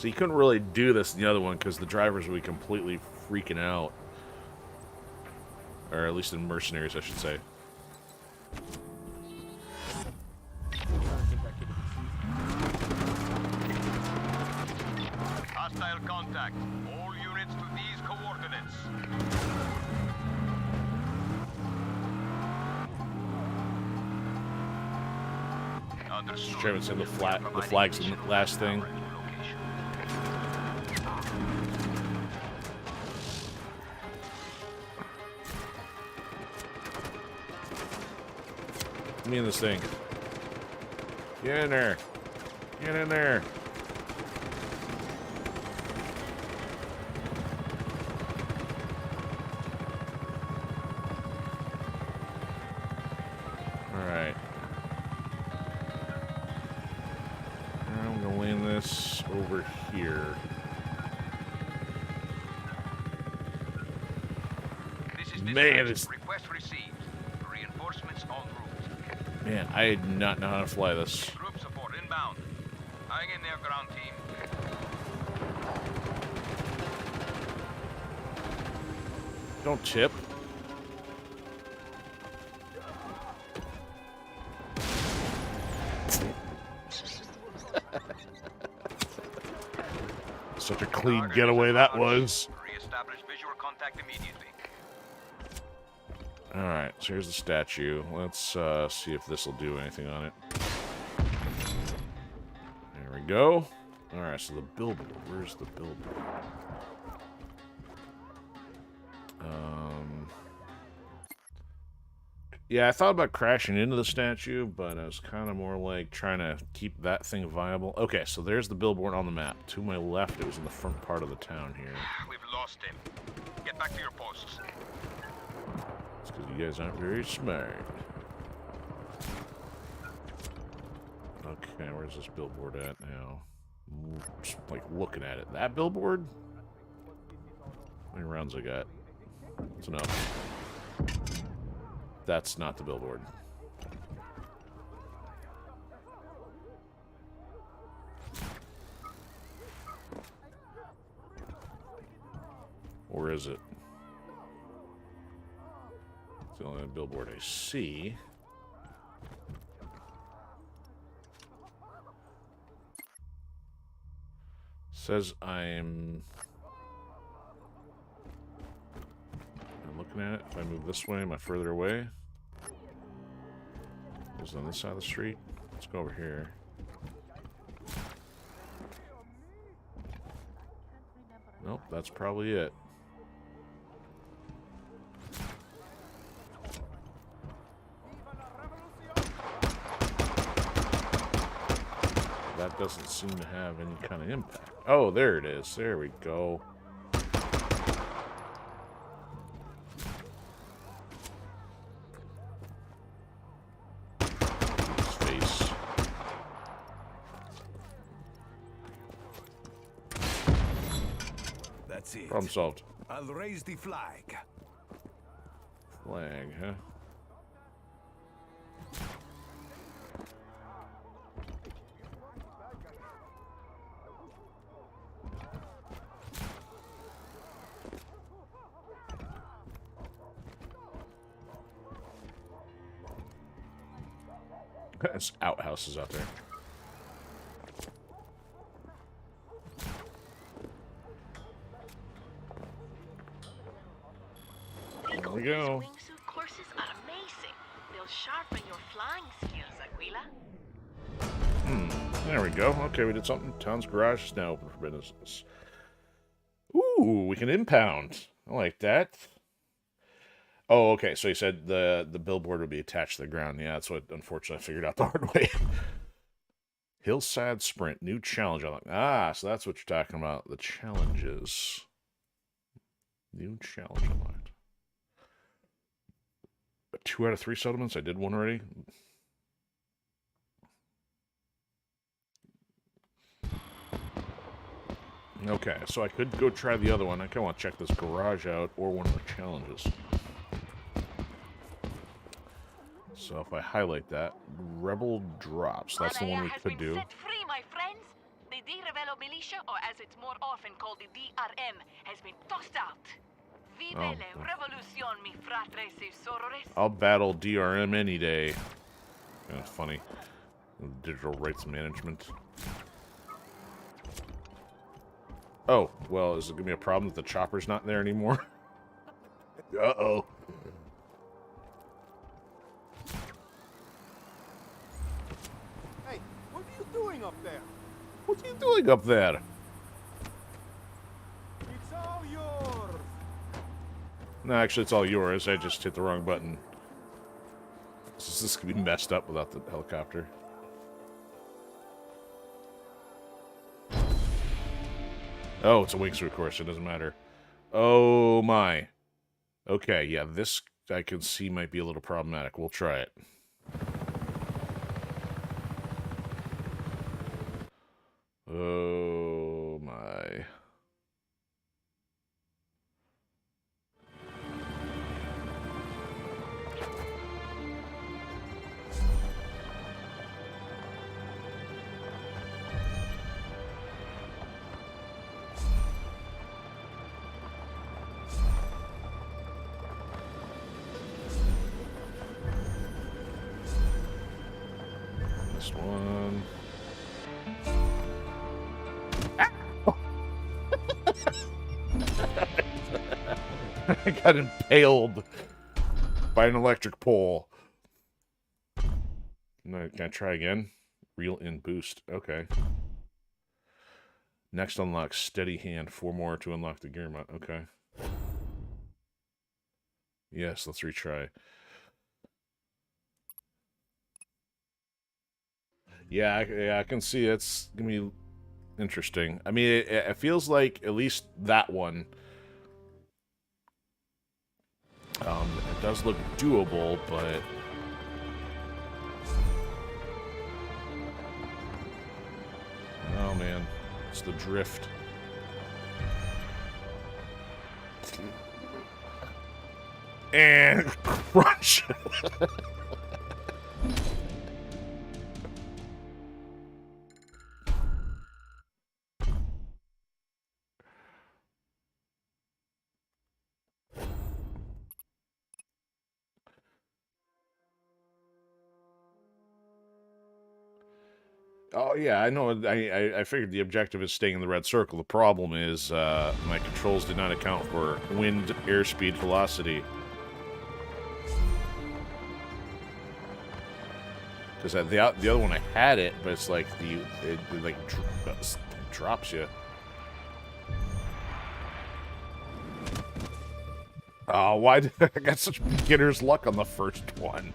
S1: So you couldn't really do this in the other one because the drivers would be completely freaking out. Or at least in Mercenaries, I should say.
S12: Hostile contact. All units to these coordinates.
S1: Just haven't seen the flags in the last thing. Me in this thing. Get in there. Get in there. Alright. I'm gonna land this over here. Man, it's...
S12: Request received. Reinforcements en route.
S1: Man, I do not know how to fly this.
S12: Group support inbound. Hang in there, ground team.
S1: Don't tip. Such a clean getaway that was.
S12: Reestablish visual contact immediately.
S1: Alright, so here's the statue. Let's see if this will do anything on it. There we go. Alright, so the billboard. Where's the billboard? Yeah, I thought about crashing into the statue, but I was kind of more like trying to keep that thing viable. Okay, so there's the billboard on the map. To my left, it was in the front part of the town here.
S12: We've lost him. Get back to your posts.
S1: It's because you guys aren't very smart. Okay, where's this billboard at now? Just like looking at it. That billboard? How many rounds I got? That's enough. That's not the billboard. Or is it? It's the only billboard I see. Says I'm looking at it. If I move this way, am I further away? Is it on this side of the street? Let's go over here. Nope, that's probably it. That doesn't seem to have any kind of impact. Oh, there it is. There we go.
S6: That's it.
S1: Problem solved.
S6: I'll raise the flag.
S1: Flag, huh? There's outhouses out there. There we go.
S11: Wingsuit courses are amazing. They'll sharpen your flying skills, Aquila.
S1: There we go. Okay, we did something. Town's garage is now open for business. Ooh, we can impound. I like that. Oh, okay. So you said the billboard would be attached to the ground. Yeah, that's what unfortunately I figured out the hard way. Hillside Sprint, new challenge unlocked. Ah, so that's what you're talking about. The challenges. New challenge unlocked. 2 out of 3 settlements. I did one already. Okay, so I could go try the other one. I kind of want to check this garage out or one of the challenges. So if I highlight that, Rebel Drops. That's the one we could do.
S11: Set free, my friends. The Velo militia, or as it's more often called the DRM, has been tossed out. Vive la revolution, mi fratres y sorores.
S1: I'll battle DRM any day. That's funny. Digital rights management. Oh, well, is it gonna be a problem that the chopper's not there anymore? Uh-oh.
S13: Hey, what are you doing up there?
S1: What are you doing up there?
S13: It's all yours.
S1: No, actually, it's all yours. I just hit the wrong button. This is gonna be messed up without the helicopter. Oh, it's a wingsuit course. It doesn't matter. Oh, my. Okay, yeah, this I can see might be a little problematic. We'll try it. Oh, my. This one. I got impaled by an electric pole. No, can I try again? Reel in boost. Okay. Next unlock steady hand. 4 more to unlock the gear mod. Okay. Yes, let's retry. Yeah, I can see it's gonna be interesting. I mean, it feels like at least that one. It does look doable, but oh man, it's the drift. And crunch. Oh yeah, I know. I figured the objective is staying in the red circle. The problem is my controls did not account for wind, airspeed, velocity. Because the other one I had it, but it's like it like drops you. Oh, why did I got such beginner's luck on the first one?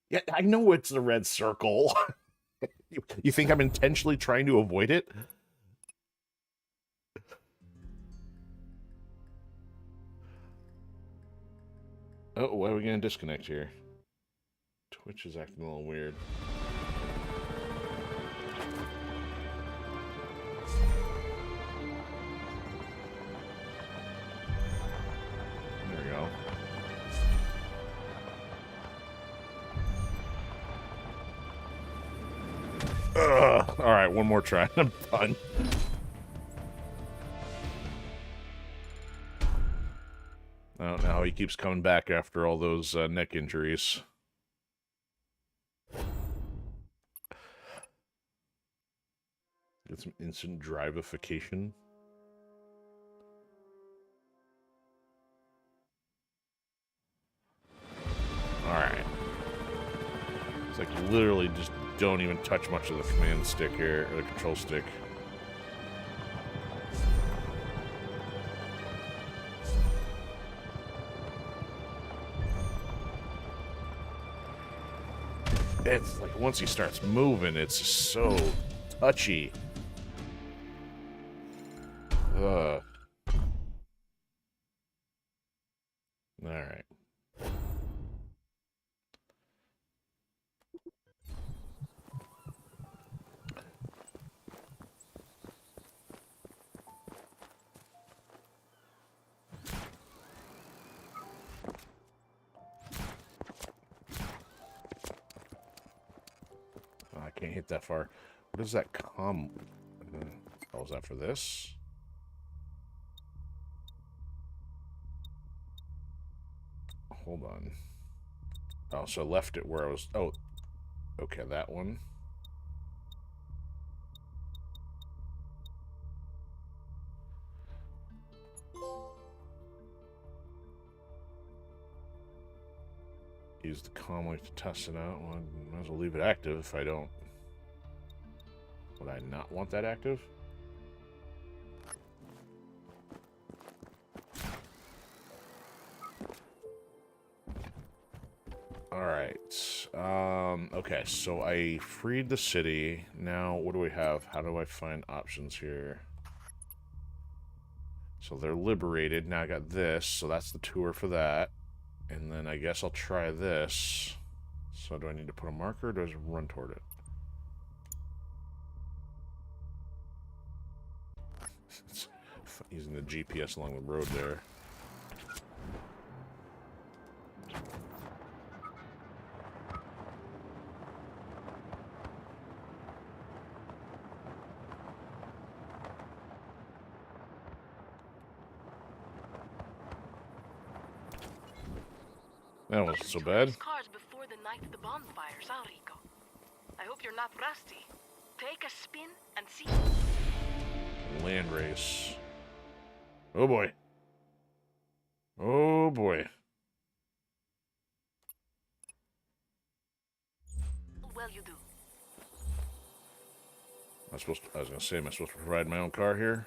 S1: Yeah, I know it's the red circle. You think I'm intentionally trying to avoid it? Oh, why are we gonna disconnect here? Twitch is acting a little weird. There we go. Ugh. All right, one more try. I'm done. Oh, now he keeps coming back after all those neck injuries. Get some instant drivification. Alright. It's like literally just don't even touch much of the command stick here, or the control stick. It's like once he starts moving, it's just so touchy. All right. can't hit that far. What is that Oh, is that for this? Hold on. Oh, so I left it where I was... Oh, okay, that one. Use the comm link to test it out. Well, I might as well leave it active if I don't. Would I not want that active? Alright. Okay, so I freed the city. Now, what do we have? How do I find options here? So they're liberated. Now I got this, so that's the tour for that. And then I guess I'll try this. So do I need to put a marker, or do I just run toward it? Using the GPS along the road there. That wasn't so bad.
S11: Cars before the night of the bonfires, huh, Rico? I hope you're not rusty. Take a spin and see.
S1: Land race. Oh boy. Oh boy.
S11: Well, you do.
S1: I was gonna say, am I supposed to provide my own car here?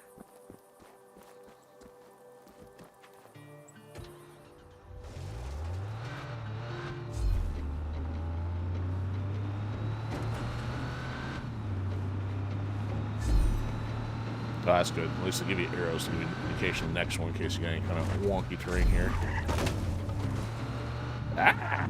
S1: Oh, that's good. At least they give you arrows to give you an indication of the next one in case you got any kind of wonky terrain here. Ah!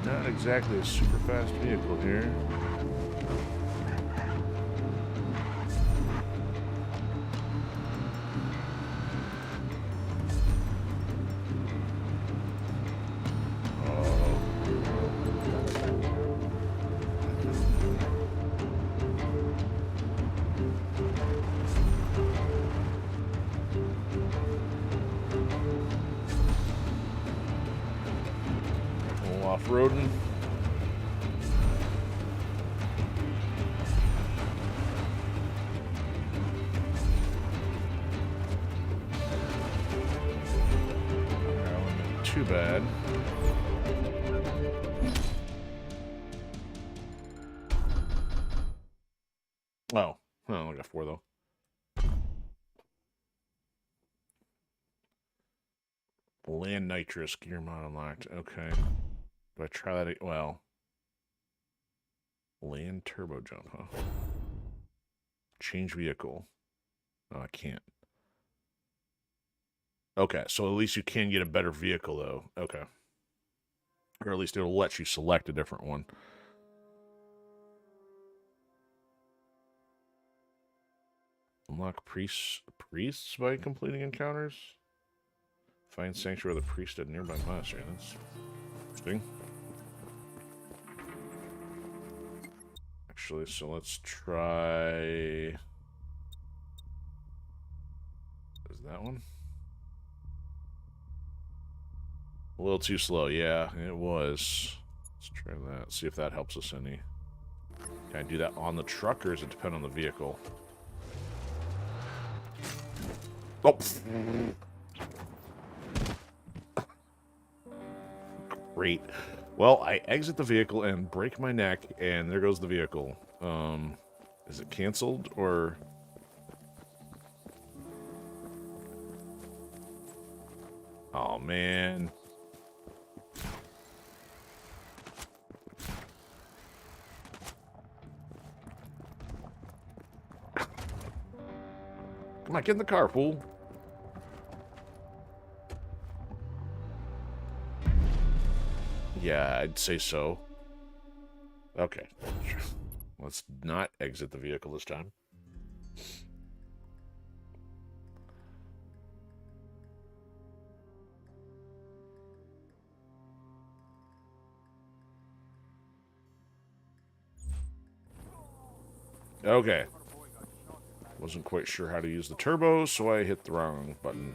S1: Not exactly a super fast vehicle here. Off-roading. Too bad. Oh, I only got 4 though. Land nitrous gear mod unlocked. Okay. Do I try that? Well, land turbo jump, huh? Change vehicle. Oh, I can't. Okay, so at least you can get a better vehicle, though. Okay. Or at least it'll let you select a different one. Unlock priests by completing encounters? Find sanctuary of the priest at nearby monastery. That's interesting. Actually, so let's try... Is that one? A little too slow, yeah, it was. Let's try that, see if that helps us any. Can I do that on the truck, or does it depend on the vehicle? Oh! Great. Well, I exit the vehicle and break my neck, and there goes the vehicle. Is it canceled, or... Oh, man. Come on, get in the car, fool. Yeah, I'd say so. Okay. Let's not exit the vehicle this time. Okay. Wasn't quite sure how to use the turbo, so I hit the wrong button.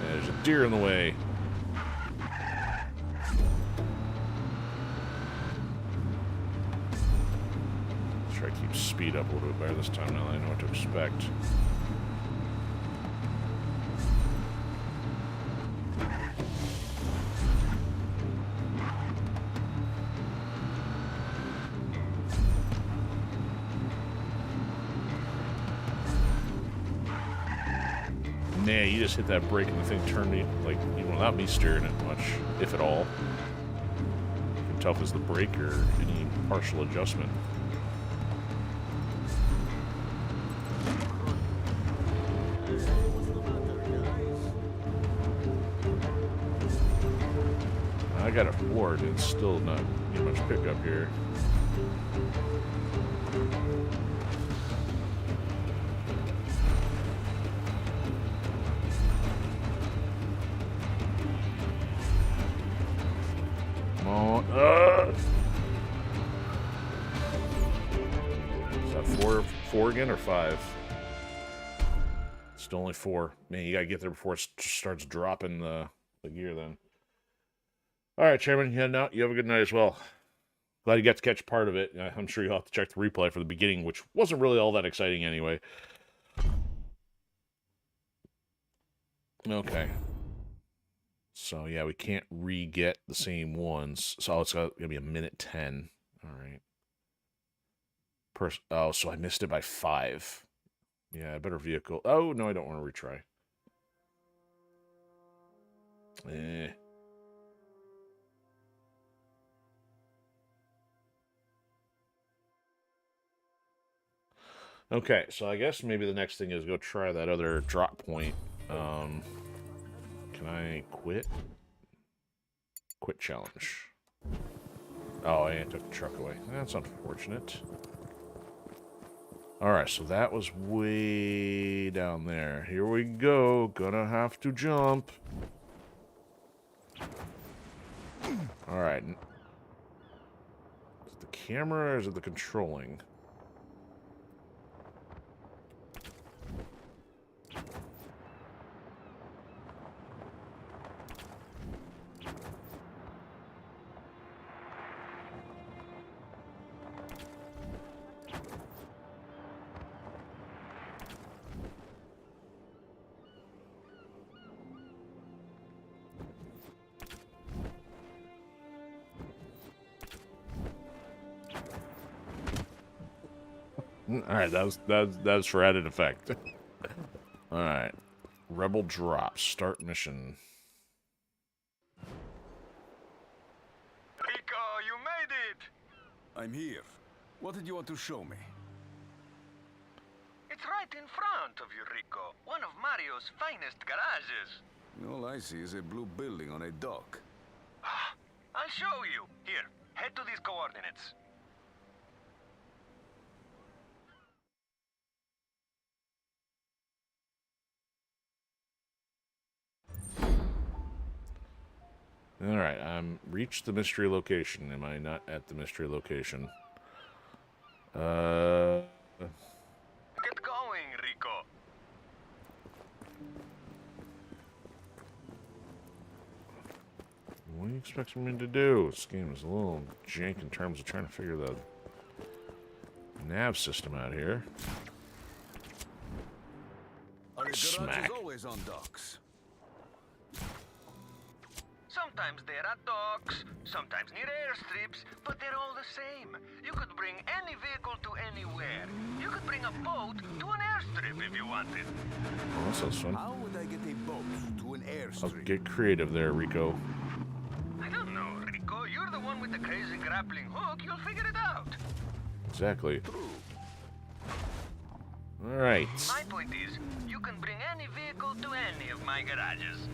S1: There's a deer in the way. Let's try to keep speed up a little bit better this time now that I know what to expect. Nah, you just hit that brake and the thing turned me, like, even without me steering it much, if at all. You can tell if it's the brake or any partial adjustment. I got it floored, it's still not getting much pickup here. Is that four again or 5? Still only 4. Man, you gotta get there before it starts dropping the gear then. Alright, Chairman, you heading out? You have a good night as well. Glad you got to catch part of it. I'm sure you'll have to check the replay for the beginning, which wasn't really all that exciting anyway. Okay. So, yeah, we can't re-get the same ones. So, it's going to be a minute 10. All right. Oh, so I missed it by 5. Yeah, better vehicle. Oh, no, I don't want to retry. Okay, so I guess maybe the next thing is go try that other drop point. Can I quit? Quit challenge. Oh, I took the truck away. That's unfortunate. Alright, so that was way down there. Here we go. Gonna have to jump. Alright. Is it the camera or is it the controlling? Alright, that was for added effect. Alright. Rebel drop. Start mission.
S12: Rico, you made it!
S6: I'm here. What did you want to show me?
S12: It's right in front of you, Rico. One of Mario's finest garages.
S6: All I see is a blue building on a dock.
S12: I'll show you. Here, head to these coordinates.
S1: Alright, reached the mystery location. Am I not at the mystery location?
S12: Get going, Rico.
S1: What do you expect me to do? This game is a little jank in terms of trying to figure the nav system out here.
S6: Our garage
S1: Smack.
S6: is always on docks.
S12: Sometimes they're at docks, sometimes near airstrips, but they're all the same. You could bring any vehicle to anywhere. You could bring a boat to an airstrip if you wanted.
S1: Oh, that sounds fun.
S6: How would I get a boat to an
S1: I'll
S6: airstrip?
S1: get creative there, Rico.
S12: I don't know, Rico. You're the one with the crazy grappling hook, you'll figure it out.
S1: Exactly. Alright.
S12: My point is, you can bring any vehicle to any of my garages.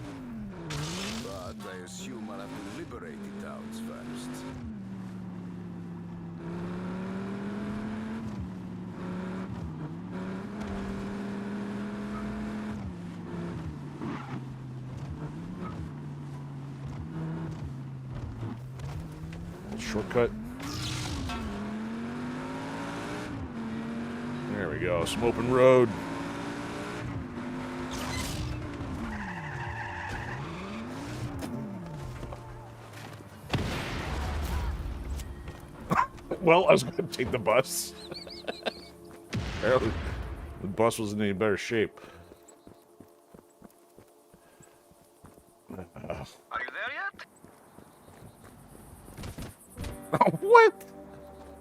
S6: But I assume I'll have to liberate the towns first.
S1: Shortcut. There we go. Some open road. Well, I was going to take the bus. Apparently, the bus was in any better shape.
S12: Are you there yet?
S1: What?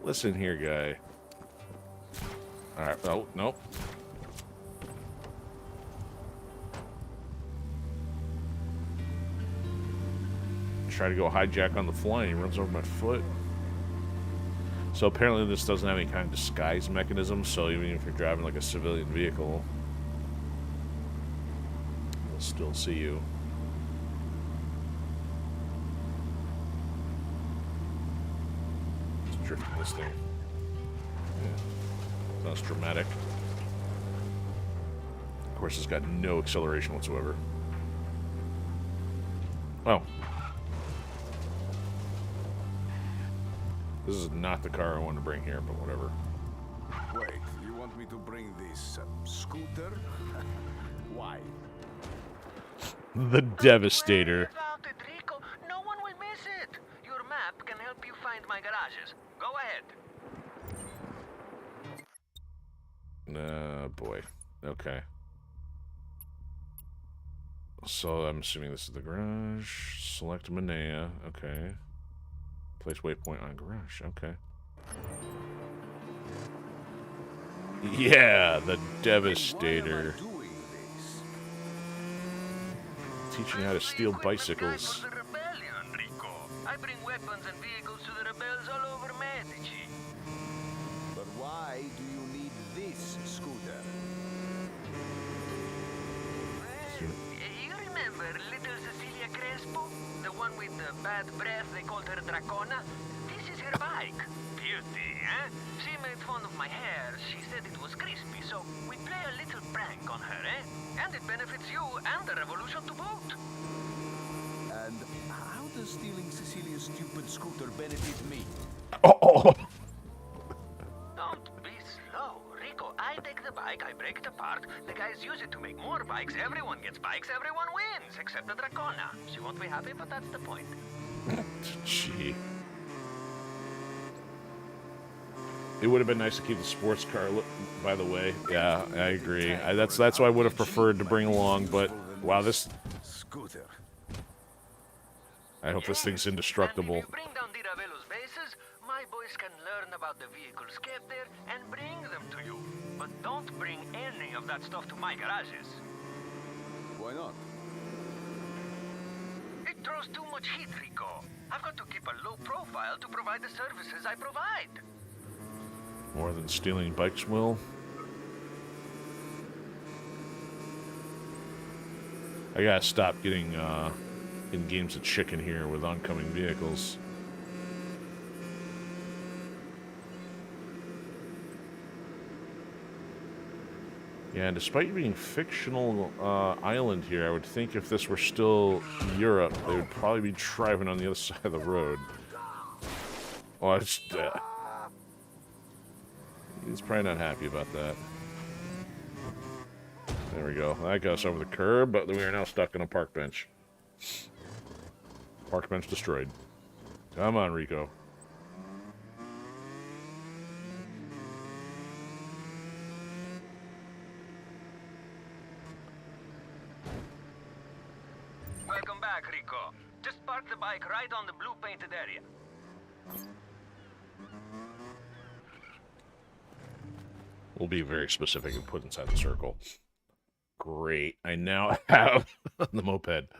S1: Listen here, guy. Alright, oh, nope. Try to go hijack on the fly and he runs over my foot. So apparently this doesn't have any kind of disguise mechanism, so even if you're driving like a civilian vehicle, they'll still see you. Let's drift this thing. Yeah. Sounds dramatic. Of course, it's got no acceleration whatsoever. Oh. This is not the car I wanted to bring here, but whatever.
S6: Wait, you want me to bring this scooter? Why?
S1: The Devastator.
S12: Rico, no one will miss it. Your map can help you find my garages. Go ahead.
S1: Boy. Okay. So I'm assuming this is the garage. Select Manea. Okay. Place waypoint on garage. Okay. Yeah, the Devastator. Teaching how to steal bicycles.
S12: I bring weapons and vehicles to the rebels all over Medici.
S6: But why do you need this scooter?
S12: You remember little Cecilia Crespo? The one with the bad breath, they called her Dracona? This is her bike. Beauty, eh? She made fun of my hair. She said it was crispy, so we play a little prank on her, eh? And it benefits you and the revolution to boot.
S6: And how does stealing Cecilia's stupid scooter benefit me?
S1: Oh!
S12: Don't be slow, Rico. I take the bike, I break it apart. The guys use it to make more bikes. Everyone gets bikes, everyone wins, except the Dracona. She won't be happy, but that's the point.
S1: Gee. It would have been nice to keep the sports car, by the way. Yeah, I agree. That's what I would have preferred to bring along, but wow, this...
S6: Scooter.
S1: I hope this thing's indestructible.
S12: And if you bring down the Ravello's bases, my boys can learn about the vehicles kept there and bring them to you. But don't bring any of that stuff to my garages.
S6: Why not?
S12: It throws too much heat, Rico. I've got to keep a low profile to provide the services I provide.
S1: More than stealing bikes will. I gotta stop getting in games of chicken here with oncoming vehicles. Yeah, and despite being fictional island here, I would think if this were still Europe, they would probably be driving on the other side of the road. Oh, it's... he's probably not happy about that. There we go. That got us over the curb, but we are now stuck on a park bench. Park bench destroyed. Come on, Rico.
S12: Welcome back, Rico. Just park the bike right on the blue painted area.
S1: We'll be very specific and put inside the circle. Great. I now have the moped.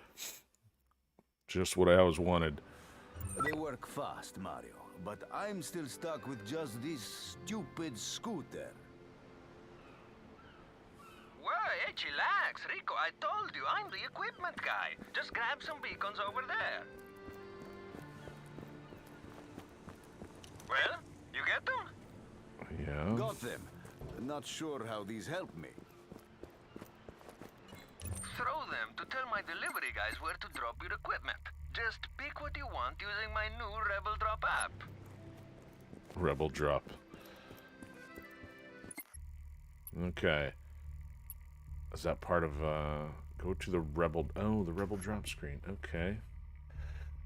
S1: Just what I always wanted.
S6: They work fast, Mario, but I'm still stuck with just this stupid scooter.
S12: Well, hey, chillax, Rico. I told you, I'm the equipment guy. Just grab some beacons over there. Well, you get them?
S1: Yeah.
S6: Got them. Not sure how these help me.
S12: Throw them to tell my delivery guys where to drop your equipment. Just pick what you want using my new Rebel Drop app.
S1: Rebel Drop. Okay. Is that part of, go to the Rebel... Oh, the Rebel Drop screen. Okay.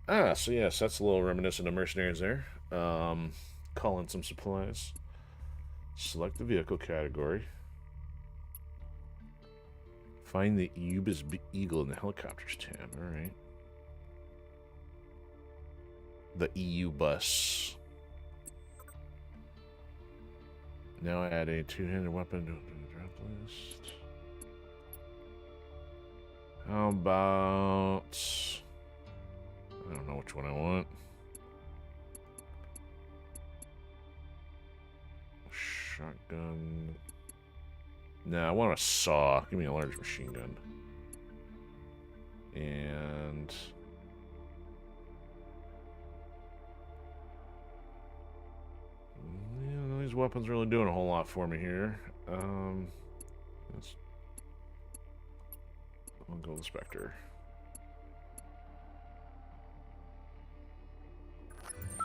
S1: Ah, so yes, that's a little reminiscent of Mercenaries there. Call in some supplies. Select the vehicle category. Find the Ubis Eagle in the helicopters tab. Alright. The EU bus. Now add a two-handed weapon to the drop list. How about... I don't know which one I want. Shotgun. Nah, I want a saw. Give me a large machine gun. And... yeah, these weapons really doing a whole lot for me here. I'll go with the Spectre.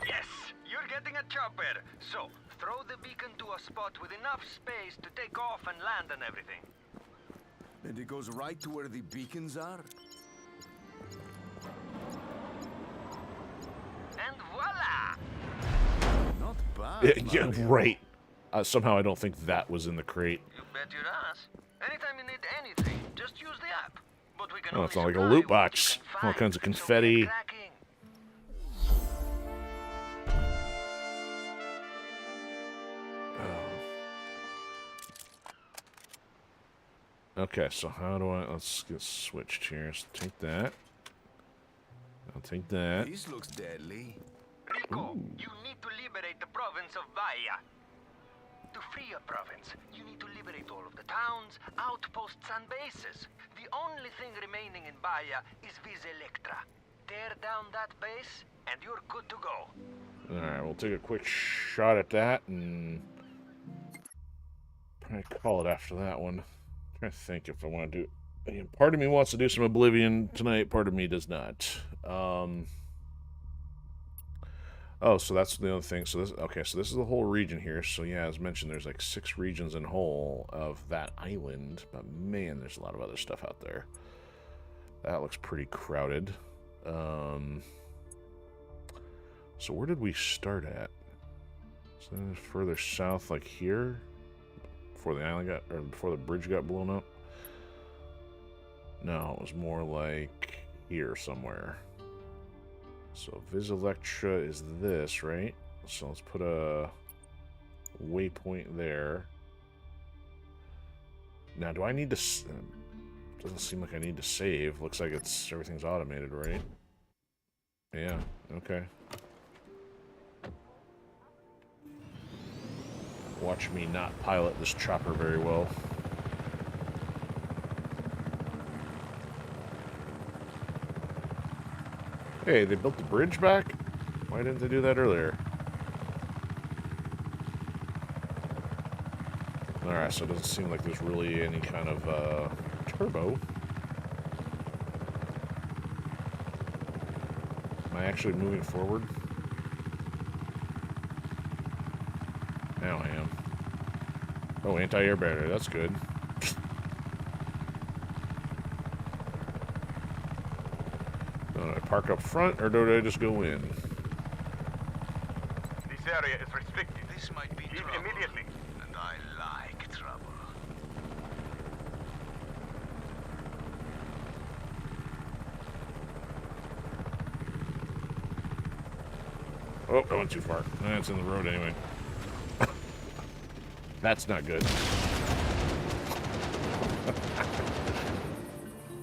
S12: Yes, you're getting a chopper. So, throw the beacon to a spot with enough space to take off and land and everything.
S6: And it goes right to where the beacons are?
S12: And voila!
S6: Not bad.
S1: Yeah, right. Somehow I don't think that was in the crate.
S12: You bet your ass. Anytime you need anything, just use the app. But we can
S1: Oh,
S12: only
S1: it's not like a
S12: supply
S1: loot
S12: what
S1: box.
S12: you can
S1: All
S12: find,
S1: kinds of
S12: so get
S1: confetti.
S12: cracking.
S1: Okay, so how do I... Let's get switched here. So take that. I'll take that.
S6: This looks deadly.
S12: Rico, you need to liberate the province of Bahia. To free a province, you need to liberate all of the towns, outposts, and bases. The only thing remaining in Bahia is Vis Electra. Tear down that base, and you're good to go.
S1: Alright, we'll take a quick shot at that, and... probably call it after that one. I'm trying to think if I want to do... Again, part of me wants to do some Oblivion tonight, part of me does not. Oh, so that's the other thing. So this, okay, so this is the whole region here. So yeah, as mentioned, there's like 6 regions in whole of that island. But man, there's a lot of other stuff out there. That looks pretty crowded. So where did we start at? So further south, like here, before the island got, or before the bridge got blown up. No, it was more like here somewhere. So Vis Electra is this, right? So let's put a waypoint there. Now, do I need to... doesn't seem like I need to save. Looks like it's everything's automated, right? Yeah, okay. Watch me not pilot this chopper very well. Hey, they built the bridge back? Why didn't they do that earlier? Alright, so it doesn't seem like there's really any kind of turbo. Am I actually moving forward? Now I am. Oh, anti-air barrier, that's good. Do I park up front, or do I just go in?
S14: This area is restricted.
S6: This might be
S14: Leave
S6: trouble.
S14: immediately.
S6: And I like trouble.
S1: Oh, I went too far. That's in the road anyway. That's not good.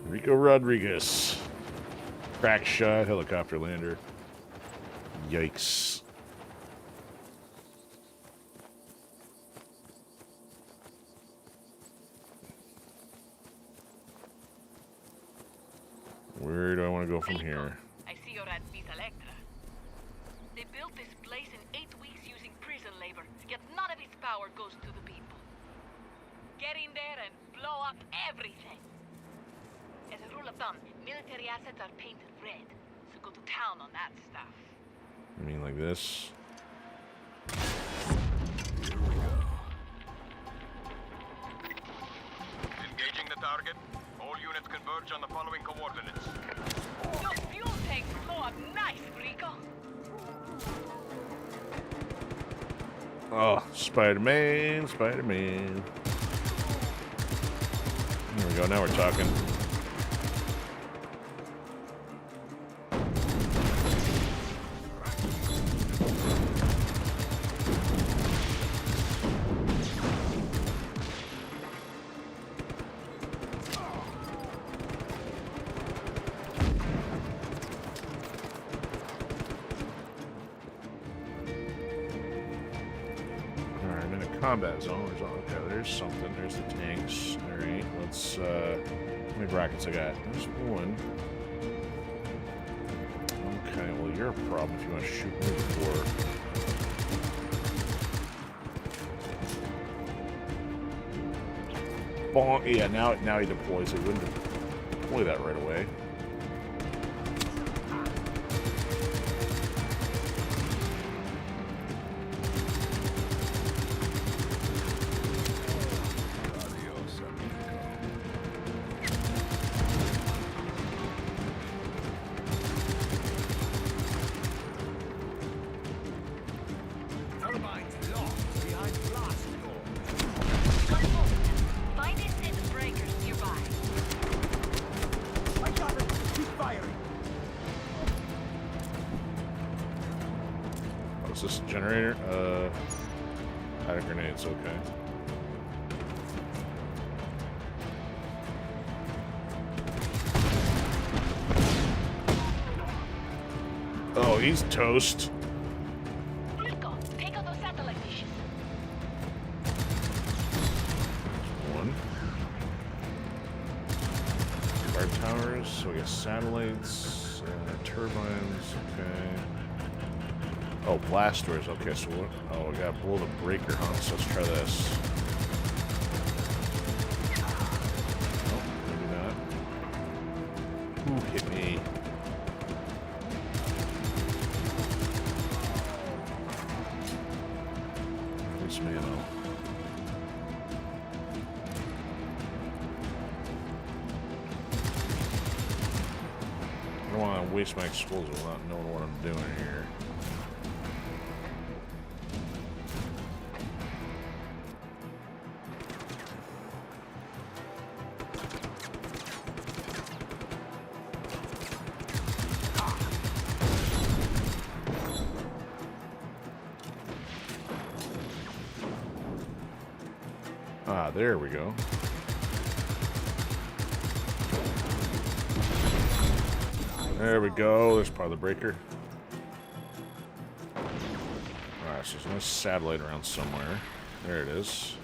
S1: Rico Rodriguez. Crack shot, helicopter lander. Yikes. Where do I want to go from here?
S11: I see you're at Beat Electra. They built this place in 8 weeks using prison labor, yet none of its power goes to the people. Get in there and blow up everything. As a rule of thumb, military assets are painted red, so go to town on that stuff.
S1: I mean, like this.
S14: Engaging the target. All units converge on the following coordinates.
S11: Those fuel tanks blow up nice, Rico.
S1: Oh, Spider-Man, Spider-Man. There we go, now we're talking. Combat zone. Okay, there's something. There's the tanks. Alright, let's, how many rockets I got? There's one. Okay, well, you're a problem if you want to shoot me before. Bonk. Yeah, now he deploys it. Wouldn't deploy that right away. Is this a generator? Out of grenades, okay. Oh, he's toast.
S11: Rico, take out those satellite dishes.
S1: One. Guard towers, so we got satellites, turbines, okay. Oh, blast doors. Okay, so what? Oh, we gotta blow the breaker, huh? So let's try this. Oh, maybe not. Ooh, hit me. Waste ammo. I don't want to waste my explosive without knowing what I'm doing here. Ah, there we go. There we go. There's part of the breaker. Alright, so there's no satellite around somewhere. There it is.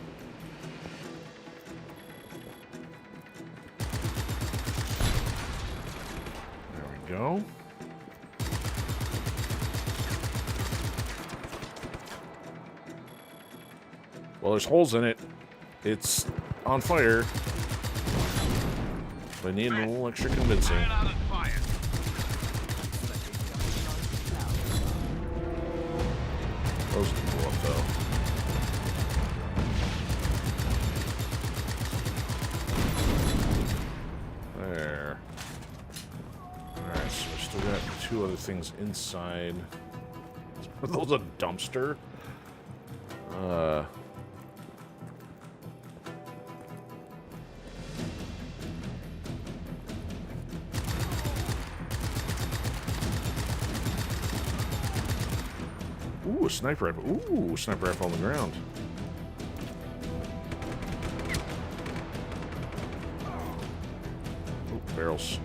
S1: There we go. Well, there's holes in it. It's on fire. But I need a little extra convincing. Those can blow up though. There. Alright, so we still got two other things inside. Are those a dumpster? Ooh, a sniper rifle. Ooh, sniper rifle on the ground. Ooh, barrels.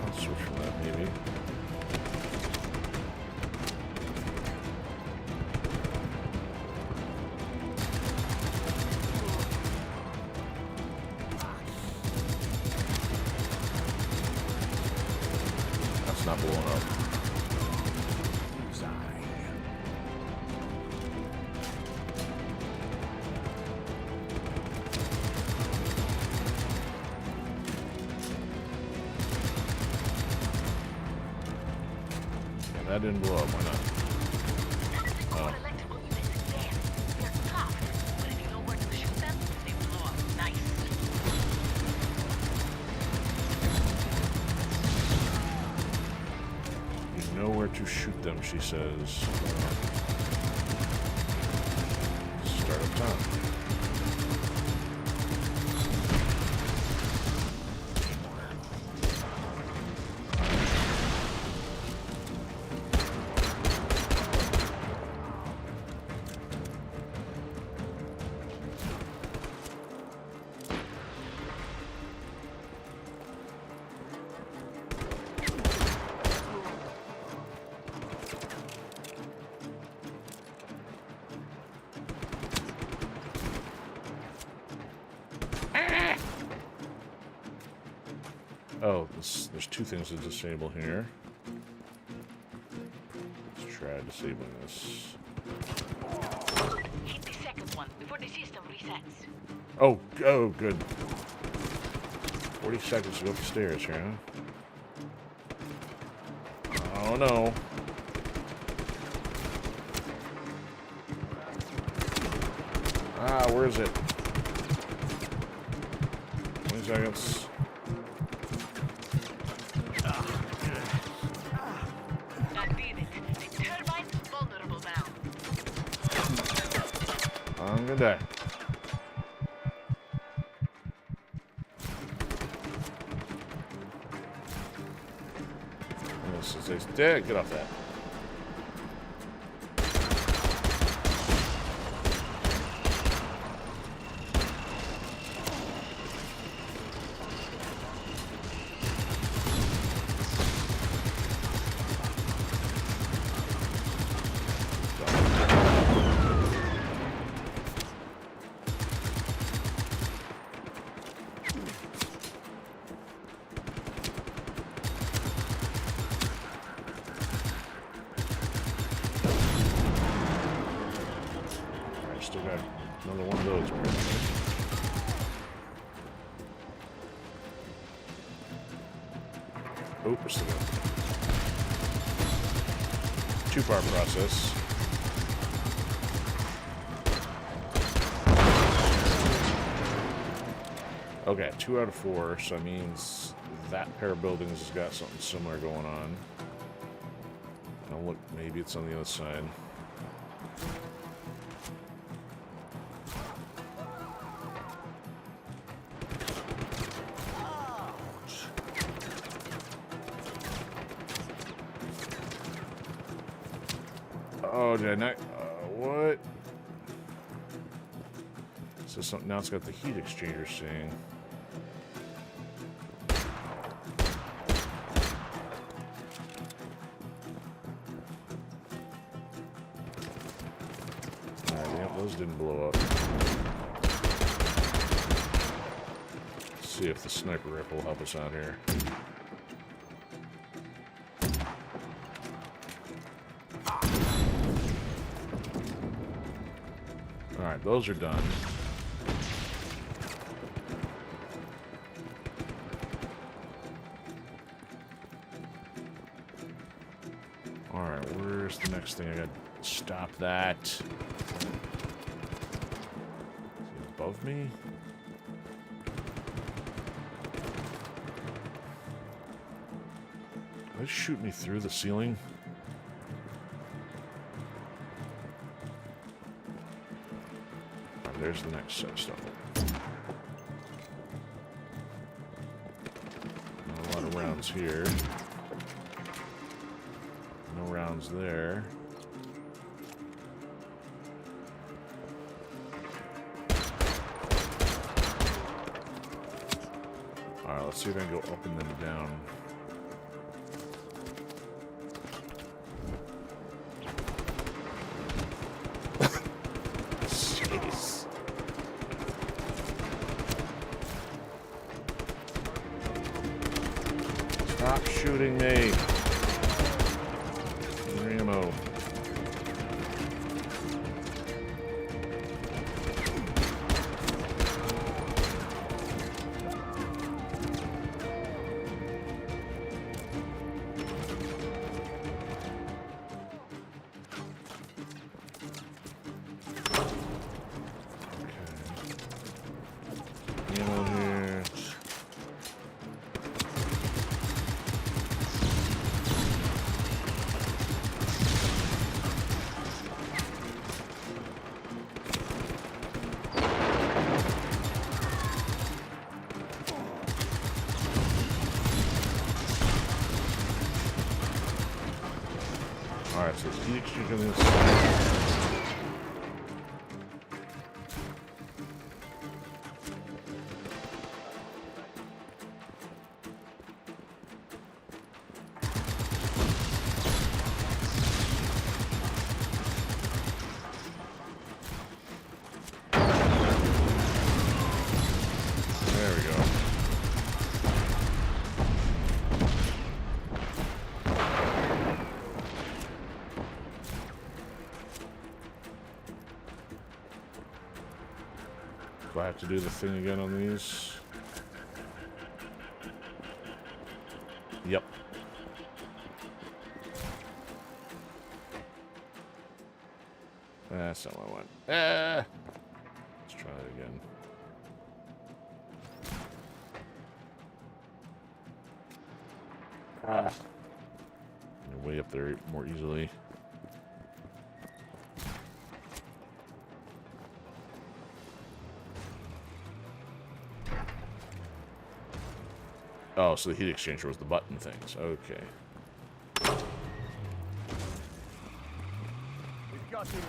S1: I'll switch from that, That didn't blow up. Why not? Oh.
S11: Electrical units there. They're tough, but if you know where to shoot them, they blow up nice.
S1: You know where to shoot them, she says. Start up top. Oh, there's two things to disable here. Let's try disabling this.
S11: Hit the second one before the system resets.
S1: Oh, good. 40 seconds to go upstairs here, huh? Oh, no. Ah, where is it? 20 seconds.
S11: That did it. The turbine's vulnerable now.
S1: I'm gonna die. Get off that. Still got another one of those. Oh, we're still got two-part process. Okay, 2 out of 4, so that means that pair of buildings has got something similar going on. Now look, maybe it's on the other side. Oh, did I not? What? So something now it's got the heat exchanger saying. Alright, yeah, those didn't blow up. Let's see if the sniper rifle will help us out here. Alright, those are done. Alright, where's the next thing? I gotta stop that. Is it above me? Did it shoot me through the ceiling? There's the next set of stuff. Not a lot of rounds here. No rounds there. Alright, let's see if I can go up and then down. Stop shooting me. Ammo. Alright, so it's heat exchange on this side. There we go. Do I have to do the thing again on these? Yep. That's not what I want. Let's try it again. You're way up there more easily. Oh, so the heat exchanger was the button things. Okay.
S13: We've got him.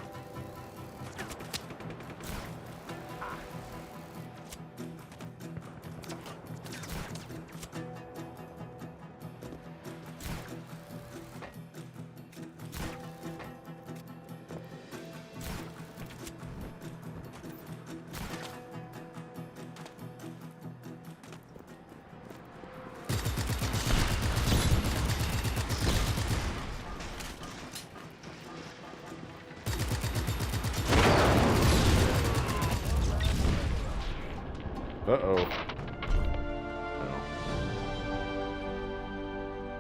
S1: Uh-oh.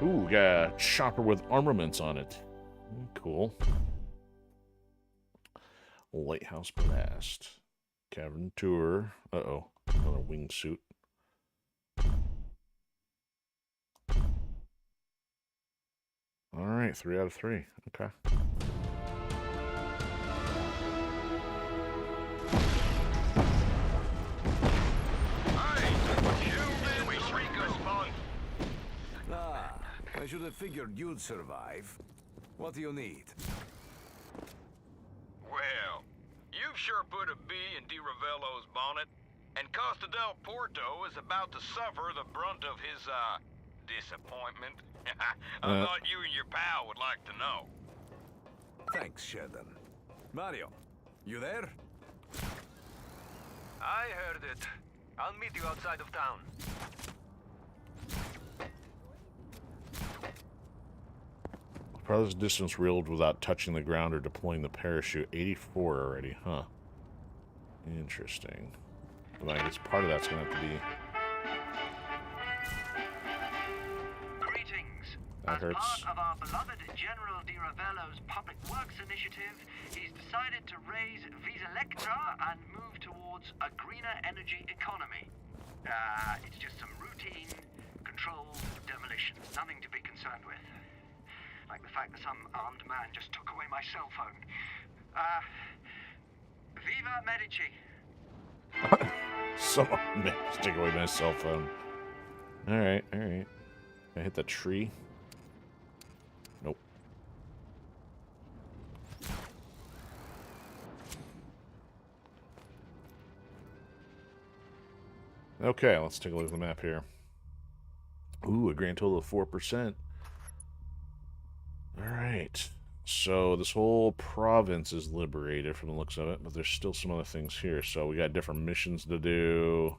S1: Ooh, we got a chopper with armaments on it. Cool. Lighthouse Blast. Cavern Tour. Uh-oh. Another wingsuit. Alright, 3 out of 3. Okay.
S6: I should have figured you'd survive. What do you need?
S14: Well, you've sure put a bee in DiRavello's bonnet, and Costa del Porto is about to suffer the brunt of his, disappointment. I thought you and your pal would like to know.
S6: Thanks, Sheldon. Mario, you there?
S12: I heard it. I'll meet you outside of town.
S1: Farthest distance reeled without touching the ground or deploying the parachute. 84 already, huh? Interesting. Well, I guess part of that's going to have to be...
S4: Greetings.
S1: That hurts.
S4: As part of our beloved General DiRavello's Public Works initiative, he's decided to raise Visa Electra and move towards a greener energy economy. It's just some routine, controlled demolitions. Nothing to be concerned with. Like the fact that some armed man just took away my cell phone. Viva Medici.
S1: Someone just took away my cell phone. Alright, alright. Can I hit that tree? Nope. Okay, let's take a look at the map here. Ooh, a grand total of 4%. Alright. So this whole province is liberated from the looks of it, but there's still some other things here. So we got different missions to do.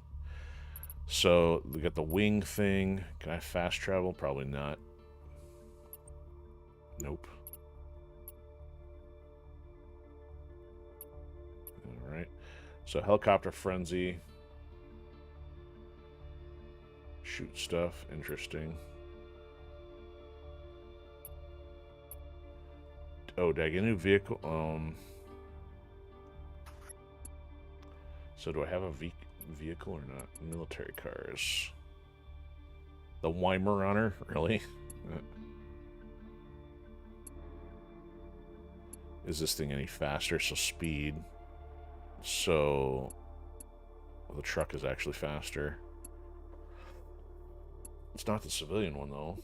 S1: So we got the wing thing. Can I fast travel? Probably not. Nope. Alright. So helicopter frenzy. Shoot stuff. Interesting. Oh, did I get a new vehicle? So do I have a vehicle or not? Military cars. The Weimaraner? Really? Is this thing any faster? So speed. So the truck is actually faster. It's not the civilian one, though.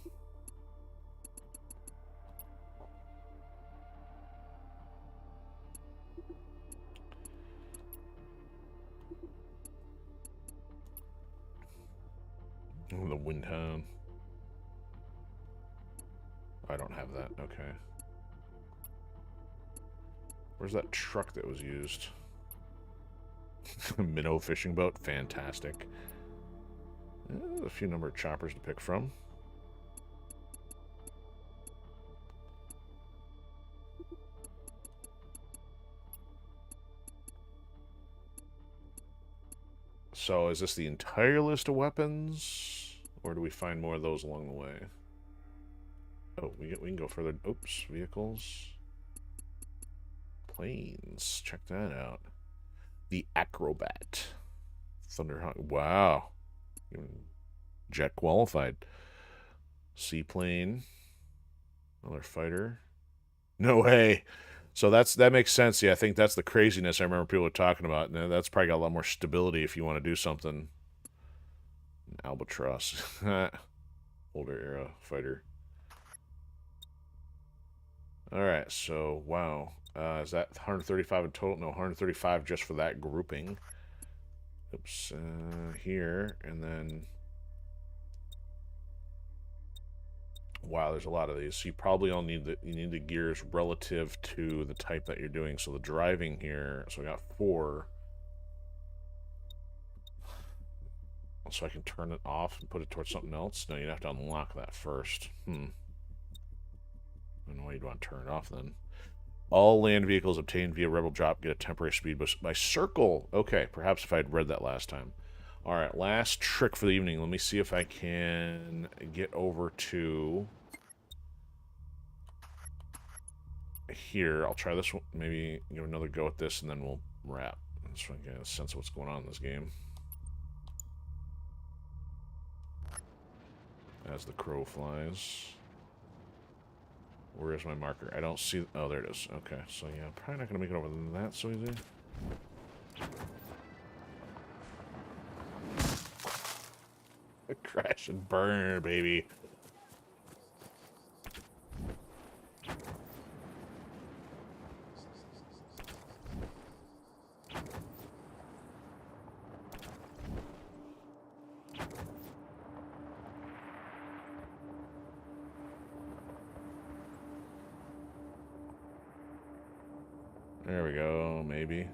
S1: Windhound. I don't have that. Okay. Where's that truck that was used? Minnow fishing boat. Fantastic. There's a few number of choppers to pick from. So is this the entire list of weapons? Or do we find more of those along the way? Oh, we can go further. Oops, vehicles. Planes. Check that out. The Acrobat. Thunderhawk. Wow. Jet qualified. Seaplane. Another fighter. No way. So that makes sense. Yeah, I think that's the craziness I remember people were talking about. And that's probably got a lot more stability if you want to do something. An Albatross. Older era fighter. Alright, so, wow. Is that 135 in total? No, 135 just for that grouping. Oops, here, and then... Wow, there's a lot of these. So you probably all need the gears relative to the type that you're doing. So the driving here, so I got 4. So I can turn it off and put it towards something else? No, you'd have to unlock that first. I don't know why you'd want to turn it off then. All land vehicles obtained via Rebel Drop get a temporary speed boost by circle. Okay, perhaps if I'd read that last time. Alright, last trick for the evening. Let me see if I can get over to... here. I'll try this one. Maybe give another go at this, and then we'll wrap. So I get a sense of what's going on in this game. As the crow flies. Where is my marker? I don't see... Oh, there it is. Okay, so yeah, I'm probably not going to make it over that so easy. Crash and burn, baby. There we go, maybe.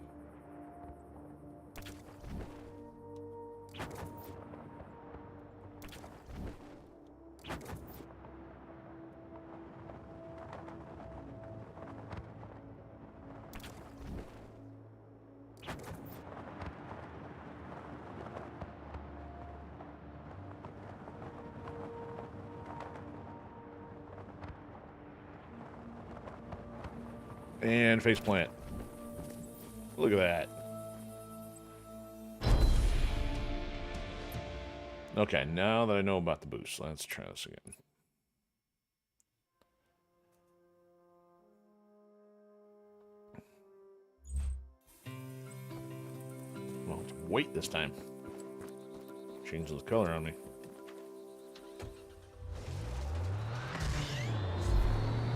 S1: And faceplant. Look at that. Okay, now that I know about the boost, let's try this again. Well, let's wait this time. Changing the color on me.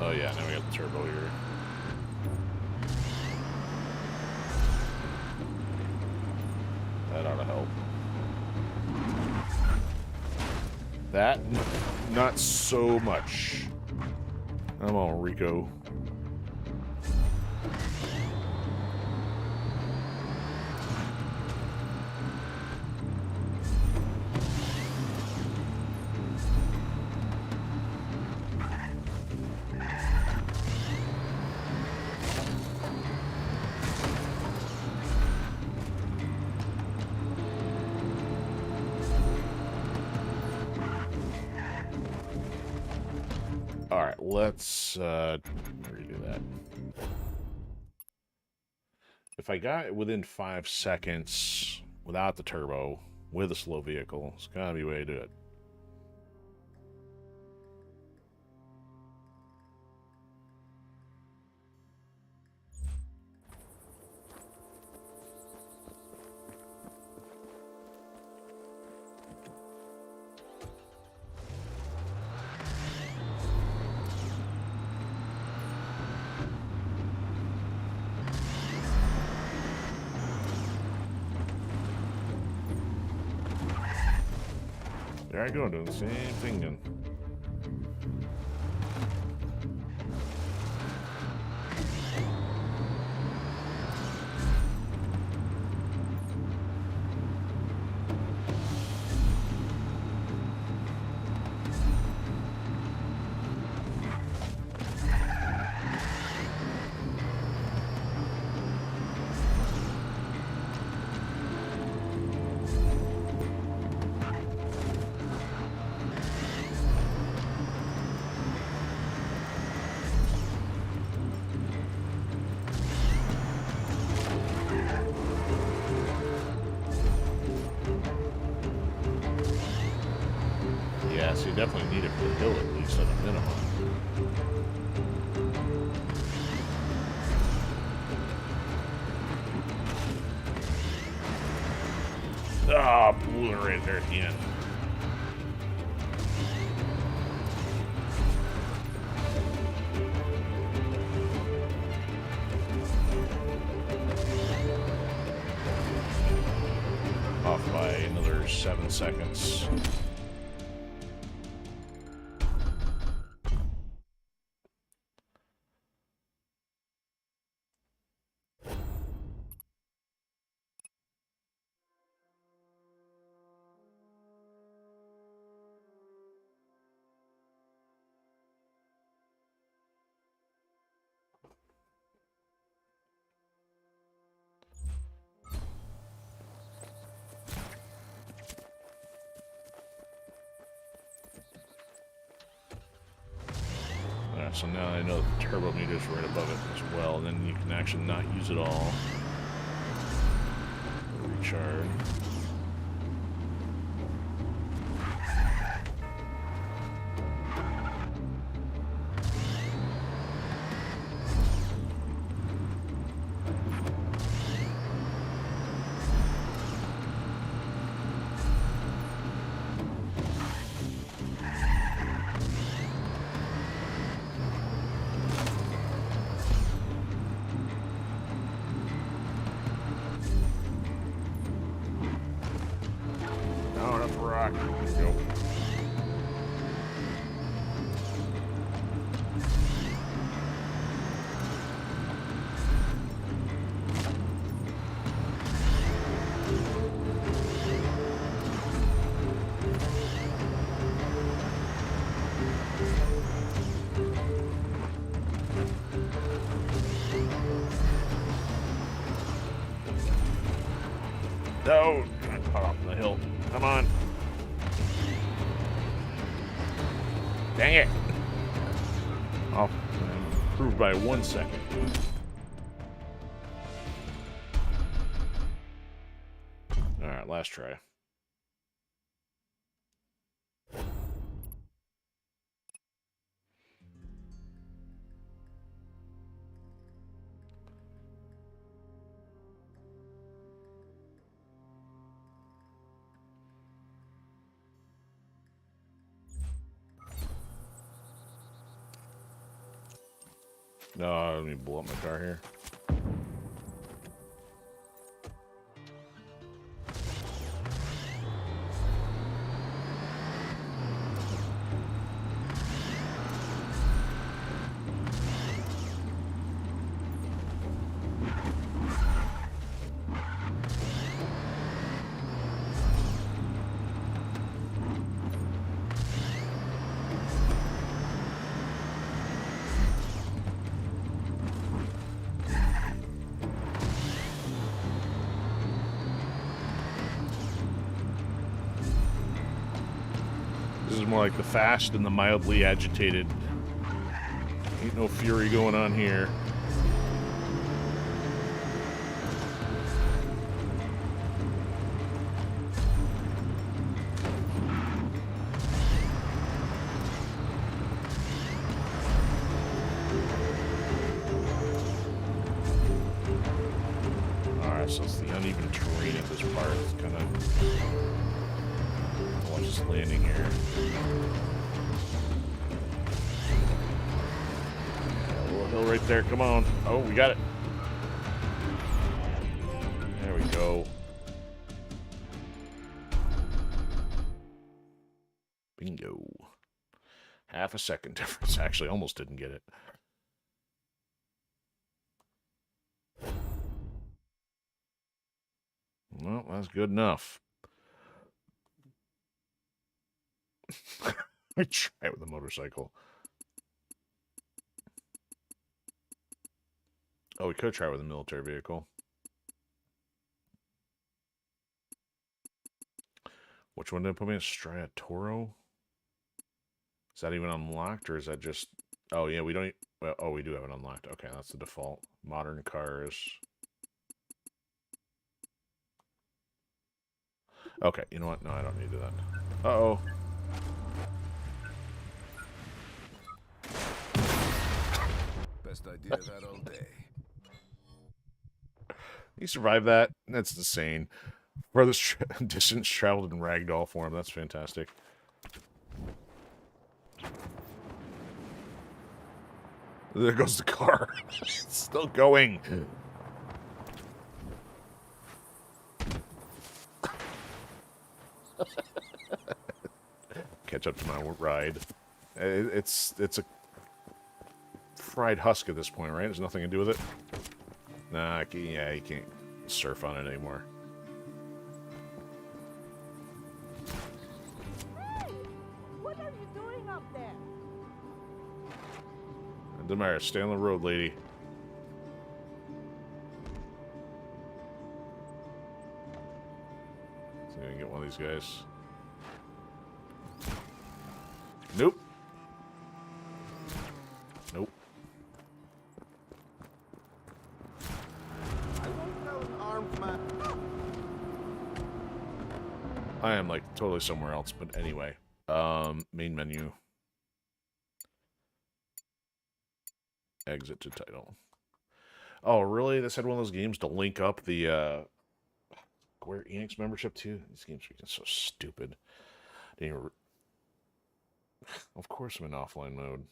S1: Oh yeah, now we got the turbo here. That ought to help. That, not so much. I'm on Rico. Alright, let's redo that. If I got it within 5 seconds without the turbo, with a slow vehicle, it's gotta be a way to do it. There I go, doing the same thing again. Yeah, so you definitely need it for the hill at least at a minimum. Ah, blew it right there at the end. Off by another 7 seconds. So now I know the turbo meter is right above it as well, and then you can actually not use it all. Recharge. No, I caught off the hill. Come on. Dang it. Off. Improved by 1 second. Alright, last try. No, let me blow up my car here. This is more like the fast and the mildly agitated. Ain't no fury going on here. Alright, so it's the uneven terrain at this part. It's kind of... Watch this landing here. A little hill right there. Come on. Oh, we got it. There we go. No. Half a second difference. Actually, almost didn't get it. Well, that's good enough. I try it with a motorcycle. Oh, we could try with a military vehicle. Which one did it put me in? Strata Toro? Is that even unlocked, or is that just... Oh, yeah, we don't... Well, oh, we do have it unlocked. Okay, that's the default. Modern cars. Okay, you know what? No, I don't need that. Uh-oh.
S6: Best idea of that all day.
S1: You survived that? That's insane. Furthest distance traveled in ragdoll form. That's fantastic. There goes the car. It's still going. Catch up to my ride. It's a fried husk at this point, right? There's nothing to do with it. Nah, yeah, you can't surf on it anymore.
S10: Hey! What are you doing up there?
S1: Demara, stay on the road, lady. So I'm gonna get one of these guys. Nope. Nope.
S6: I won't tell an armed man.
S1: I am like totally somewhere else, but anyway. Main menu. Exit to title. Oh, really? This had one of those games to link up the Square Enix membership too? These games are so stupid. Didn't even... Of course I'm in offline mode.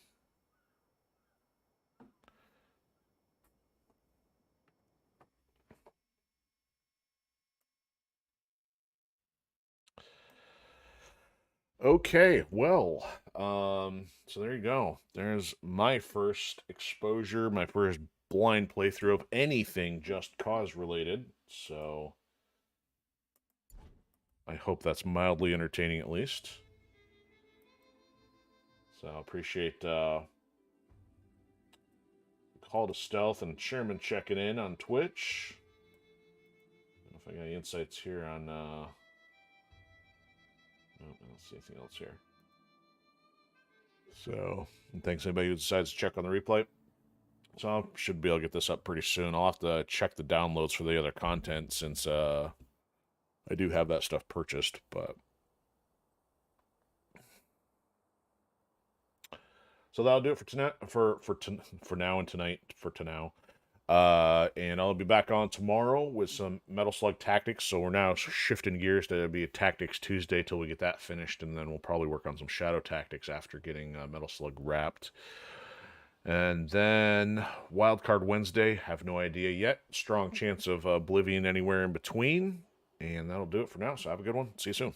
S1: Okay, well, so there you go. There's my first exposure, my first blind playthrough of anything Just Cause related. So I hope that's mildly entertaining at least. So I appreciate Call to Stealth and Chairman checking in on Twitch. I don't know if I got any insights here on no, I don't see anything else here. So, and thanks anybody who decides to check on the replay. So I should be able to get this up pretty soon. I'll have to check the downloads for the other content since I do have that stuff purchased, but so that'll do it for tonight, for now and tonight, and I'll be back on tomorrow with some Metal Slug Tactics. So we're now shifting gears to be a Tactics Tuesday till we get that finished, and then we'll probably work on some Shadow Tactics after getting Metal Slug wrapped. And then Wildcard Wednesday, have no idea yet. Strong chance of Oblivion anywhere in between. And that'll do it for now. So have a good one. See you soon.